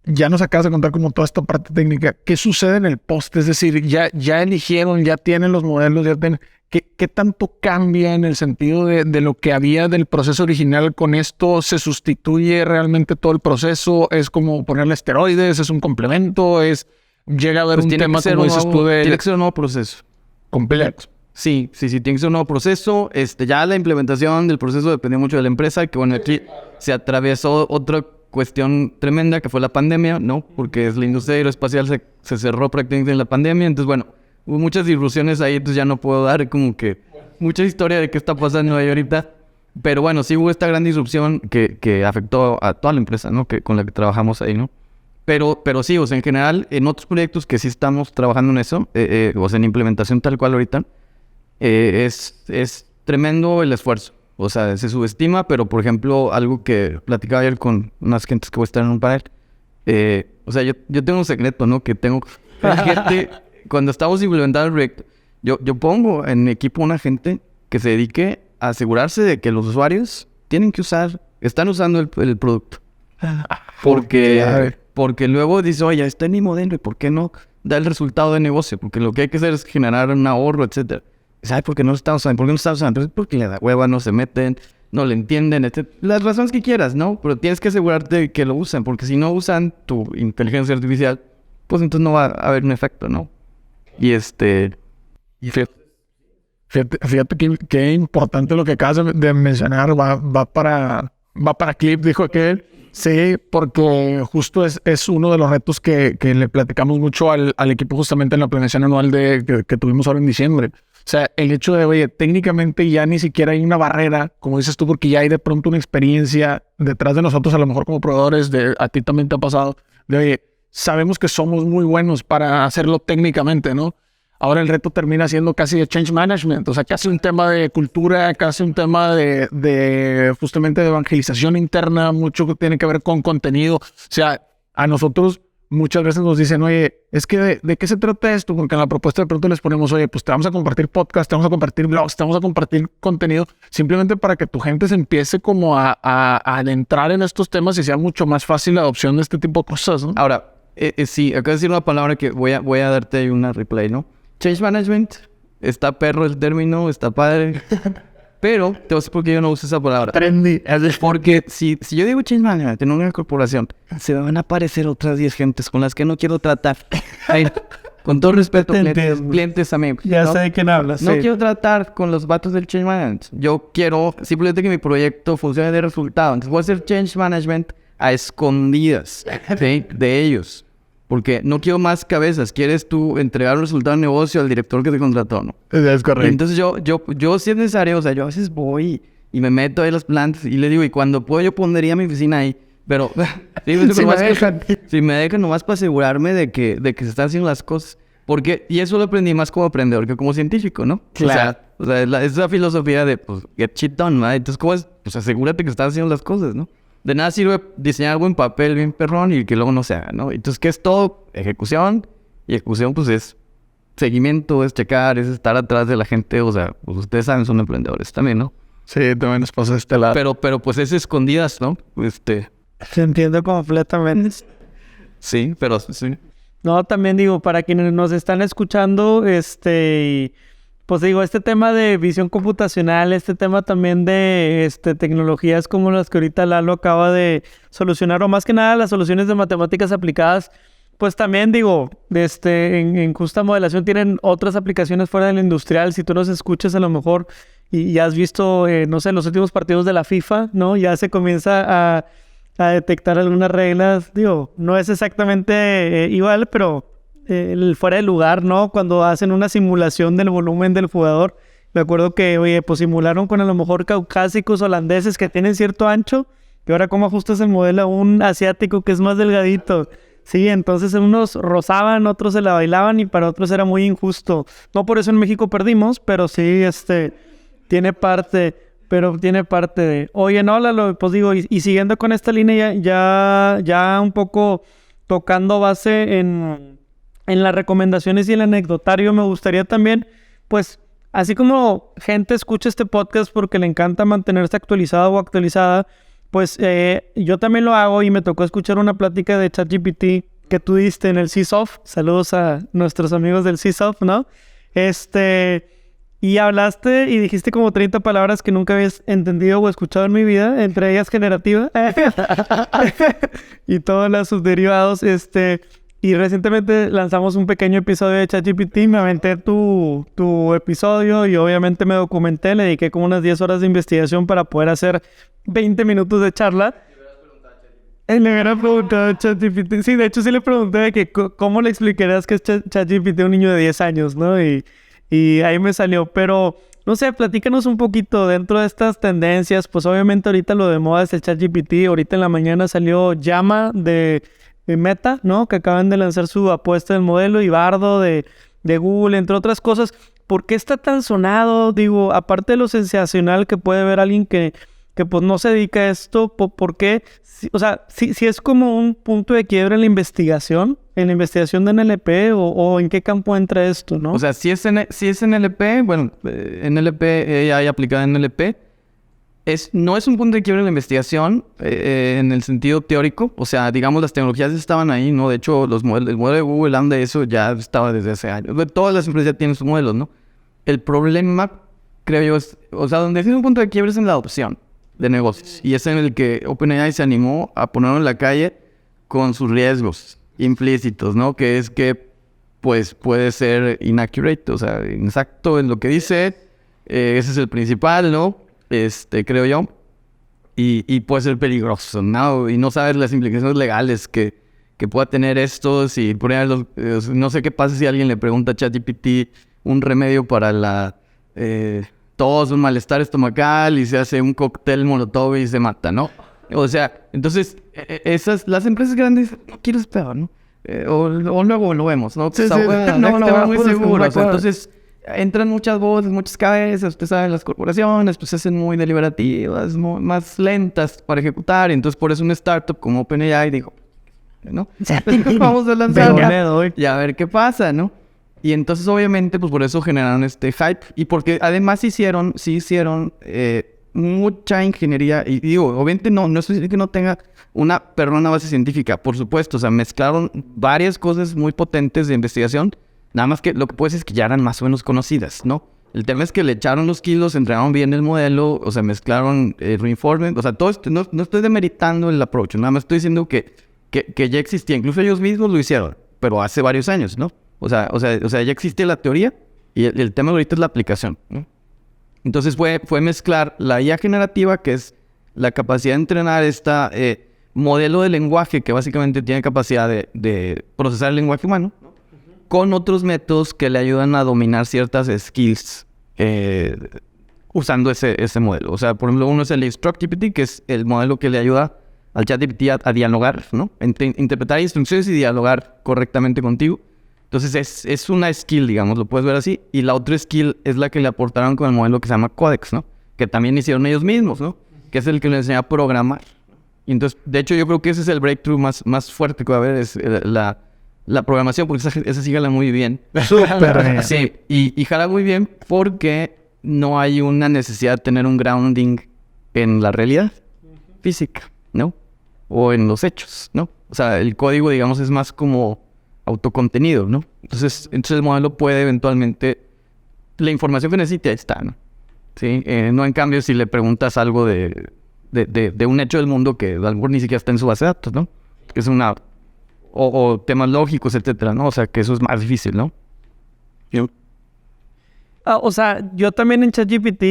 ya nos acabas de contar como toda esta parte técnica. ¿Qué sucede en el post? Es decir, ya eligieron, ya tienen los modelos, ya tienen... ¿Qué tanto cambia en el sentido de lo que había del proceso original con esto? ¿Se sustituye realmente todo el proceso? ¿Es como ponerle esteroides? ¿Es un complemento? ¿Llega a haber Pues un tiene tema que ser como dices tú de... Tiene que ser un nuevo proceso. completo? Sí, tiene que ser un nuevo proceso. Ya la implementación del proceso depende mucho de la empresa, que bueno, aquí se atravesó otra cuestión tremenda que fue la pandemia, ¿no? Porque la industria aeroespacial se cerró prácticamente en la pandemia, entonces bueno, hubo muchas disrupciones ahí, entonces ya no puedo dar como que mucha historia de qué está pasando ahí ahorita, pero bueno, sí hubo esta gran disrupción que afectó a toda la empresa, ¿no? Con la que trabajamos ahí, ¿no? Pero sí, o sea, en general, en otros proyectos que sí estamos trabajando en eso, o sea, en implementación tal cual ahorita, es tremendo el esfuerzo. O sea, se subestima, pero por ejemplo, algo que platicaba ayer con unas gentes que voy a estar en un panel. O sea, yo tengo un secreto, ¿no? Que tengo gente, cuando estamos implementando el proyecto, yo pongo en mi equipo una gente que se dedique a asegurarse de que los usuarios están usando el producto. Porque luego dice, oye, está en mi modelo, ¿y por qué no? da el resultado de negocio, porque lo que hay que hacer es generar un ahorro, etcétera. ¿Sabes por qué no lo están usando? ¿Por qué no están usando? Entonces, porque le da hueva, no se meten, no le entienden, etcétera. Las razones que quieras, ¿no? Pero tienes que asegurarte de que lo usen, porque si no usan tu inteligencia artificial, pues entonces no va a haber un efecto, ¿no? Y Fíjate que importante lo que acabas de mencionar, va para Clip, dijo aquel. Sí, porque justo es uno de los retos que le platicamos mucho al equipo justamente en la planeación anual que tuvimos ahora en diciembre. O sea, el hecho de, oye, técnicamente ya ni siquiera hay una barrera, como dices tú, porque ya hay de pronto una experiencia detrás de nosotros, a lo mejor como proveedores, a ti también te ha pasado, de, oye, sabemos que somos muy buenos para hacerlo técnicamente, ¿no? Ahora el reto termina siendo casi de change management, o sea, casi un tema de cultura, casi un tema de justamente de evangelización interna, mucho que tiene que ver con contenido. O sea, a nosotros muchas veces nos dicen, oye, es que ¿de qué se trata esto? Porque en la propuesta de pronto les ponemos, oye, pues te vamos a compartir podcast, te vamos a compartir blogs, te vamos a compartir contenido, simplemente para que tu gente se empiece como a adentrar en estos temas y sea mucho más fácil la adopción de este tipo de cosas, ¿no? Ahora, sí, acabo de decir una palabra que voy a darte ahí una replay, ¿no? Change management, está perro el término, está padre, pero te voy a decir por qué yo no uso esa palabra. Trendy. Porque si yo digo change management en una corporación, se me van a aparecer otras 10 gentes con las que no quiero tratar. Ay, con todo respeto, clientes amigos. Ya ¿no? sé de quién hablas. No sí. quiero tratar con los vatos del change management. Yo quiero simplemente que mi proyecto funcione de resultado. Entonces voy a hacer change management a escondidas, ¿sí? De ellos. Porque no quiero más cabezas. Quieres tú entregar un resultado de negocio al director que te contrató, ¿no? Es correcto. Entonces yo si es necesario, o sea, yo a veces voy y me meto ahí en los plantas y le digo, y cuando puedo yo pondría mi oficina ahí. Pero si me dejan nomás para asegurarme de que se están haciendo las cosas. Porque, y eso lo aprendí más como aprendedor que como científico, ¿no? Claro. O sea es la filosofía de, pues, get shit done, ¿no? Entonces, ¿cómo es? Pues asegúrate que estás haciendo las cosas, ¿no? De nada sirve diseñar algo en papel bien perrón y que luego no se haga, ¿no? Entonces, ¿qué es todo? Ejecución. Y ejecución, pues, es seguimiento, es checar, es estar atrás de la gente. O sea, pues ustedes saben, son emprendedores también, ¿no? Sí, también nos pasa de este lado. Pero pues es escondidas, ¿no? Te entiendo completamente. Sí, pero sí. No, también digo, para quienes nos están escuchando, pues digo, este tema de visión computacional, este tema también de tecnologías como las que ahorita Lalo acaba de solucionar, o más que nada las soluciones de matemáticas aplicadas, pues también digo, en justa modelación tienen otras aplicaciones fuera del industrial. Si tú nos escuchas a lo mejor y ya has visto, no sé, los últimos partidos de la FIFA, ¿no? Ya se comienza a detectar algunas reglas. Digo, no es exactamente igual, pero el fuera de lugar, ¿no? Cuando hacen una simulación del volumen del jugador. Me acuerdo que, oye, pues simularon con a lo mejor caucásicos holandeses que tienen cierto ancho. Y ahora, ¿cómo ajustas el modelo a un asiático que es más delgadito? Sí, entonces unos rozaban, otros se la bailaban y para otros era muy injusto. No por eso en México perdimos, pero sí, tiene parte de... Oye, no, Lalo, pues digo, y siguiendo con esta línea, ya un poco tocando base en las recomendaciones y el anecdotario, me gustaría también, pues, así como gente escucha este podcast porque le encanta mantenerse actualizado o actualizada, pues yo también lo hago y me tocó escuchar una plática de ChatGPT que tú diste en el CSOF. Saludos a nuestros amigos del CSOF, ¿no? Y hablaste y dijiste como 30 palabras que nunca habías entendido o escuchado en mi vida, entre ellas generativa y todos los subderivados. Y recientemente lanzamos un pequeño episodio de ChatGPT, me aventé tu episodio y obviamente me documenté, le dediqué como unas 10 horas de investigación para poder hacer 20 minutos de charla. Le hubiera preguntado a ChatGPT. Sí, de hecho sí le pregunté de que cómo le explicarías que es ChatGPT a un niño de 10 años, ¿no? Y ahí me salió, pero no sé, platícanos un poquito dentro de estas tendencias. Pues obviamente ahorita lo de moda es el ChatGPT. Ahorita en la mañana salió Llama de Meta, ¿no? Que acaban de lanzar su apuesta del modelo, y Bardo de Google, entre otras cosas. ¿Por qué está tan sonado? Digo, aparte de lo sensacional que puede ver alguien que pues no se dedica a esto, ¿por qué? O sea, si es como un punto de quiebre en la investigación de NLP, o en qué campo entra esto, ¿no? O sea, si es NLP, bueno, NLP, AI aplicada en NLP, no es un punto de quiebre en la investigación en el sentido teórico. O sea, digamos, las tecnologías estaban ahí, ¿no? De hecho, el modelo de Google, Lambda, eso ya estaba desde hace años. Todas las empresas ya tienen sus modelos, ¿no? El problema, creo yo, es... O sea, donde es un punto de quiebre es en la adopción de negocios. Y es en el que OpenAI se animó a ponerlo en la calle con sus riesgos implícitos, ¿no? Que es que, pues, puede ser inaccurate, o sea, inexacto en lo que dice. Ese es el principal, ¿no? Creo yo. Y puede ser peligroso, ¿no? Y no sabes las implicaciones legales que pueda tener esto. Si, por ejemplo, no sé qué pasa si alguien le pregunta a ChatGPT un remedio para tos, un malestar estomacal, y se hace un cóctel molotov y se mata, ¿no? O sea, entonces, las empresas grandes, no quiero esperar, ¿no? O luego lo vemos, ¿no? Sí, no, muy seguro. O sea, entonces, entran muchas voces, muchas cabezas. Usted sabe, las corporaciones, pues, se hacen muy deliberativas, más lentas para ejecutar. Y entonces, por eso una startup como OpenAI dijo, ¿no? Vamos a lanzar y a ver qué pasa, ¿no? Y entonces, obviamente, pues, por eso generaron este hype. Y porque, además, sí hicieron mucha ingeniería. Y digo, obviamente, no estoy diciendo que no tenga una perrona base científica. Por supuesto, o sea, mezclaron varias cosas muy potentes de investigación. Nada más que lo que puedo decir es que ya eran más o menos conocidas, ¿no? El tema es que le echaron los kilos, entregaron bien el modelo, o sea, mezclaron reinforcement. O sea, todo esto, no estoy demeritando el approach. Nada más estoy diciendo que ya existía. Incluso ellos mismos lo hicieron, pero hace varios años, ¿no? O sea, ya existía la teoría y el tema ahorita es la aplicación, ¿no? Entonces fue mezclar la IA generativa, que es la capacidad de entrenar modelo de lenguaje que básicamente tiene capacidad de procesar el lenguaje humano, ¿no? Con otros métodos que le ayudan a dominar ciertas skills usando ese modelo. O sea, por ejemplo, uno es el InstructGPT, que es el modelo que le ayuda al ChatGPT a dialogar, ¿no? Interpretar instrucciones y dialogar correctamente contigo. Entonces es una skill, digamos, lo puedes ver así. Y la otra skill es la que le aportaron con el modelo que se llama Codex, ¿no? Que también hicieron ellos mismos, ¿no? Que es el que les enseña a programar. Y entonces, de hecho, yo creo que ese es el breakthrough más fuerte que va a haber, es la programación, porque esa sí jala muy bien. Súper bien. Sí, y jala muy bien porque no hay una necesidad de tener un grounding en la realidad física, ¿no? O en los hechos, ¿no? O sea, el código, digamos, es más como autocontenido, ¿no? Entonces el modelo puede eventualmente... La información que necesite ahí está, ¿no? ¿Sí? No, en cambio, si le preguntas algo de un hecho del mundo que a lo mejor ni siquiera está en su base de datos, ¿no? Que es una... O temas lógicos, etcétera, ¿no? O sea, que eso es más difícil, ¿no? O sea, yo también en ChatGPT,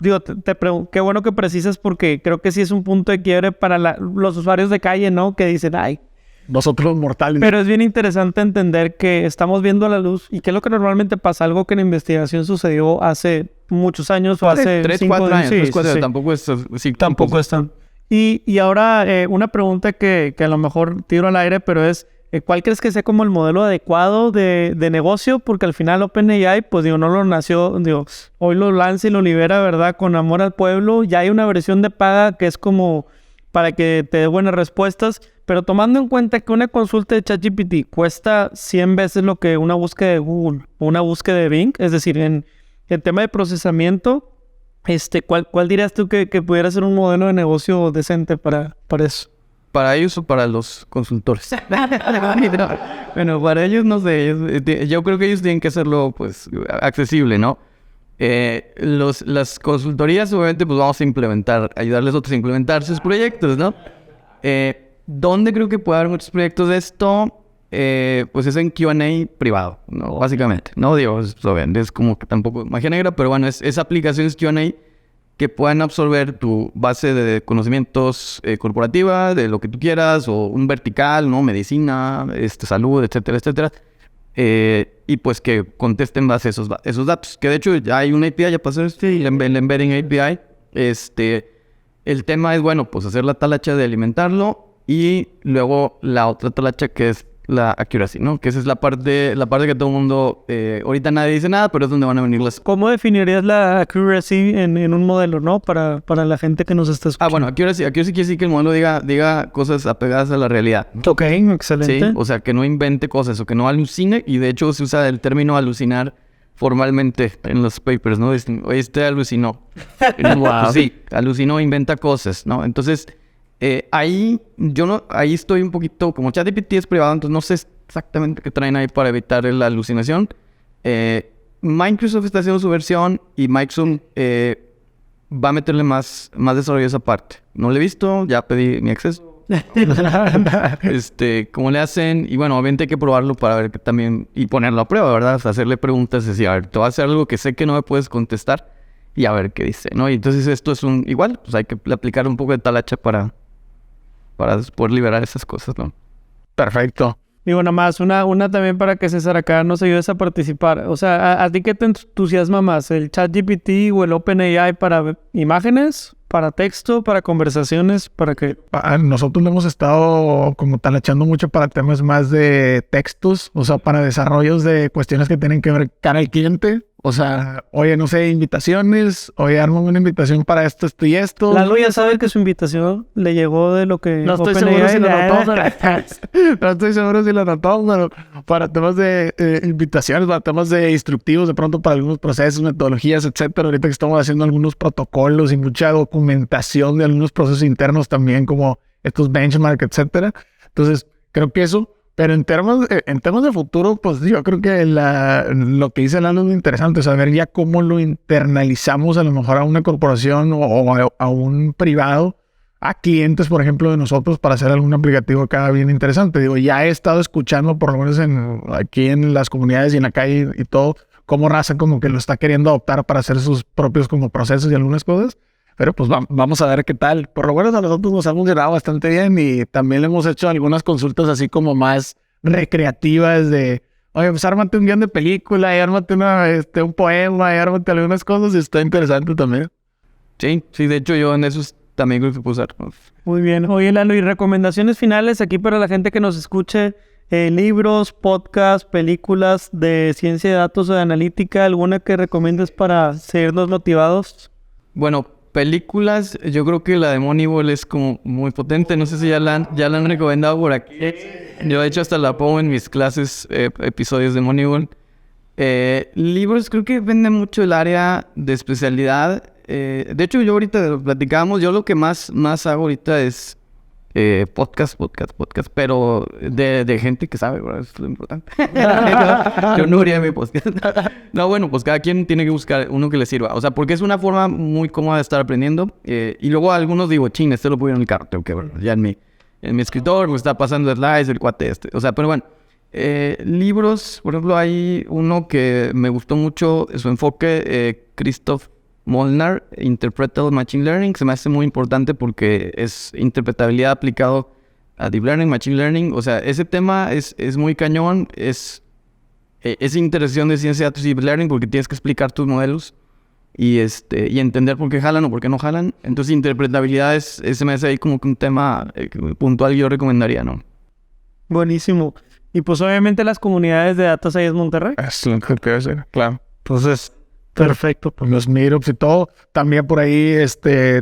digo, te pregunto, qué bueno que precisas, porque creo que sí es un punto de quiebre para los usuarios de calle, ¿no? Que dicen, ay... Nosotros los mortales. Pero es bien interesante entender que estamos viendo la luz y qué es lo que normalmente pasa, algo que en investigación sucedió hace muchos años o hace 3, 5 4 años. Sí, 3, 4 sí. Tampoco es... Sí, tampoco es tan... Y ahora, una pregunta que a lo mejor tiro al aire, pero es, ¿cuál crees que sea como el modelo adecuado de negocio? Porque al final OpenAI, pues digo, no lo nació, digo, hoy lo lanza y lo libera, ¿verdad? Con amor al pueblo. Ya hay una versión de paga que es como para que te dé buenas respuestas, pero tomando en cuenta que una consulta de ChatGPT cuesta 100 veces lo que una búsqueda de Google o una búsqueda de Bing, es decir, en tema de procesamiento, ¿cuál dirías tú que pudiera ser un modelo de negocio decente para eso? ¿Para ellos o para los consultores? Bueno, para ellos no sé. Yo creo que ellos tienen que hacerlo, pues, accesible, ¿no? Las consultorías, obviamente, pues vamos a ayudarles a otros a implementar sus proyectos, ¿no? ¿Dónde creo que puede haber muchos proyectos de esto? Pues es en Q&A privado, ¿no? Básicamente, ¿no? Digo, es como que tampoco magia negra, pero bueno, es aplicaciones Q&A que puedan absorber tu base de conocimientos corporativa, de lo que tú quieras, o un vertical, ¿no? Medicina, salud, etcétera, etcétera. Y pues que contesten en base a esos datos. Que de hecho ya hay una API, ya pasó el embedding API. El tema es, bueno, pues hacer la talacha de alimentarlo y luego la otra talacha que es la accuracy, ¿no? Que esa es la parte que todo el mundo... ahorita nadie dice nada, pero es donde van a venir las... ¿Cómo definirías la accuracy en un modelo, no? Para la gente que nos está escuchando. Bueno, accuracy quiere decir que el modelo diga cosas apegadas a la realidad. Ok, excelente. ¿Sí? O sea, que no invente cosas o que no alucine. Y de hecho se usa el término alucinar formalmente en los papers, ¿no? Dicen, oye, alucinó. Pues sí, alucinó, inventa cosas, ¿no? Entonces, ahí estoy un poquito, como ChatGPT es privado, entonces no sé exactamente qué traen ahí para evitar la alucinación. Microsoft está haciendo su versión y Microsoft va a meterle más desarrollo a esa parte. No lo he visto, ya pedí mi acceso. ¿Cómo le hacen? Y bueno, obviamente hay que probarlo para ver que también, y ponerlo a prueba, ¿verdad? O sea, hacerle preguntas, decir, a ver, te voy a hacer algo que sé que no me puedes contestar y a ver qué dice, ¿no? Y entonces esto es igual, pues hay que aplicar un poco de talacha para poder liberar esas cosas, ¿no? Perfecto. Digo, nada más, una también para que César acá nos ayudes a participar. O sea, ¿a ti qué te entusiasma más? ¿El ChatGPT o el OpenAI para imágenes, para texto, para conversaciones, para qué? Nosotros lo hemos estado como talachando mucho para temas más de textos, o sea, para desarrollos de cuestiones que tienen que ver cara al cliente. O sea, oye, no sé, invitaciones, oye, arma una invitación para esto y esto. Lalo ya sabe que su invitación le llegó de lo que... No estoy seguro si lo anotó, no estoy seguro si lo anotó, pero para temas de invitaciones, para temas de instructivos, de pronto para algunos procesos, metodologías, etcétera. Ahorita que estamos haciendo algunos protocolos y mucha documentación de algunos procesos internos también, como estos benchmark, etcétera. Entonces, creo que eso... Pero en temas de futuro, pues yo creo que lo que dice Lalo es muy interesante, saber ya cómo lo internalizamos a lo mejor a una corporación o a un privado, a clientes, por ejemplo, de nosotros para hacer algún aplicativo acá bien interesante. Digo, ya he estado escuchando, por lo menos aquí en las comunidades y en la calle y todo, cómo raza como que lo está queriendo adoptar para hacer sus propios como procesos y algunas cosas. Pero pues vamos a ver qué tal. Por lo menos a nosotros nos ha funcionado bastante bien y también le hemos hecho algunas consultas así como más recreativas de, oye, pues ármate un guión de película y ármate un poema y ármate algunas cosas y está interesante también. Sí, de hecho yo en eso también creo que puedo usar. Muy bien. Oye, Lalo, y recomendaciones finales aquí para la gente que nos escuche, libros, podcasts, películas de ciencia de datos o de analítica, ¿alguna que recomiendes para seguirnos motivados? Bueno, películas, yo creo que la de Moneyball es como muy potente. No sé si ya la han recomendado por aquí. Yo de hecho hasta la pongo en mis clases, episodios de Moneyball. Libros, creo que depende mucho del área de especialidad. De hecho, yo ahorita lo platicábamos. Yo lo que más hago ahorita es podcast, pero de gente que sabe, ¿verdad? Eso es lo importante. yo no haría mi podcast. No, bueno, pues cada quien tiene que buscar uno que le sirva. O sea, porque es una forma muy cómoda de estar aprendiendo. Y luego a algunos digo, ching, lo puedo ir en el carro, tengo que ver. Ya en mi escritor me está pasando slides, el cuate O sea, pero bueno. Libros, por ejemplo, hay uno que me gustó mucho, su enfoque, Christoph Molnar, Interpretable Machine Learning, se me hace muy importante porque es interpretabilidad aplicado a Deep Learning, Machine Learning. O sea, ese tema es muy cañón, es intersección de ciencia de datos y Deep Learning porque tienes que explicar tus modelos y entender por qué jalan o por qué no jalan. Entonces, interpretabilidad se me hace ahí como que un tema puntual que yo recomendaría, ¿no? Buenísimo. Y pues obviamente las comunidades de Data Science Monterrey. Es lo que quiero decir, claro. Entonces... Perfecto, pues los meetups y todo. También por ahí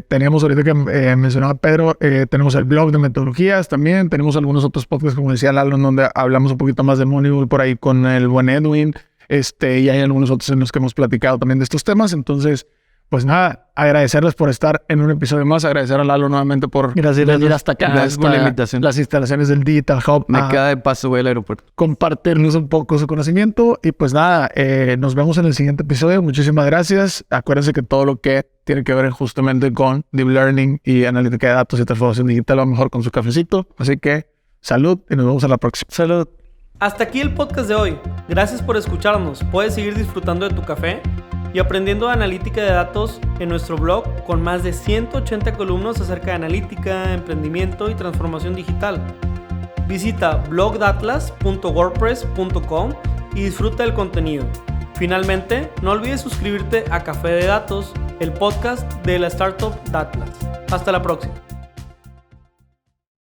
teníamos ahorita que mencionaba Pedro, tenemos el blog de metodologías también, tenemos algunos otros podcasts, como decía Lalo, en donde hablamos un poquito más de Moneyball por ahí con el buen Edwin, y hay algunos otros en los que hemos platicado también de estos temas. Entonces, pues nada, agradecerles por estar en un episodio más, agradecer a Lalo nuevamente por venir hasta acá. Gracias por la invitación. Las instalaciones del Digital Hub. Me queda de paso, voy al aeropuerto. Compartirnos un poco su conocimiento y pues nada, nos vemos en el siguiente episodio. Muchísimas gracias. Acuérdense que todo lo que tiene que ver justamente con Deep Learning y analítica de datos y transformación digital va mejor con su cafecito. Así que salud y nos vemos a la próxima. Salud. Hasta aquí el podcast de hoy. Gracias por escucharnos. Puedes seguir disfrutando de tu café y aprendiendo de analítica de datos en nuestro blog con más de 180 columnas acerca de analítica, emprendimiento y transformación digital. Visita blogdatlas.wordpress.com y disfruta del contenido. Finalmente, no olvides suscribirte a Café de Datos, el podcast de la startup Datlas. Hasta la próxima.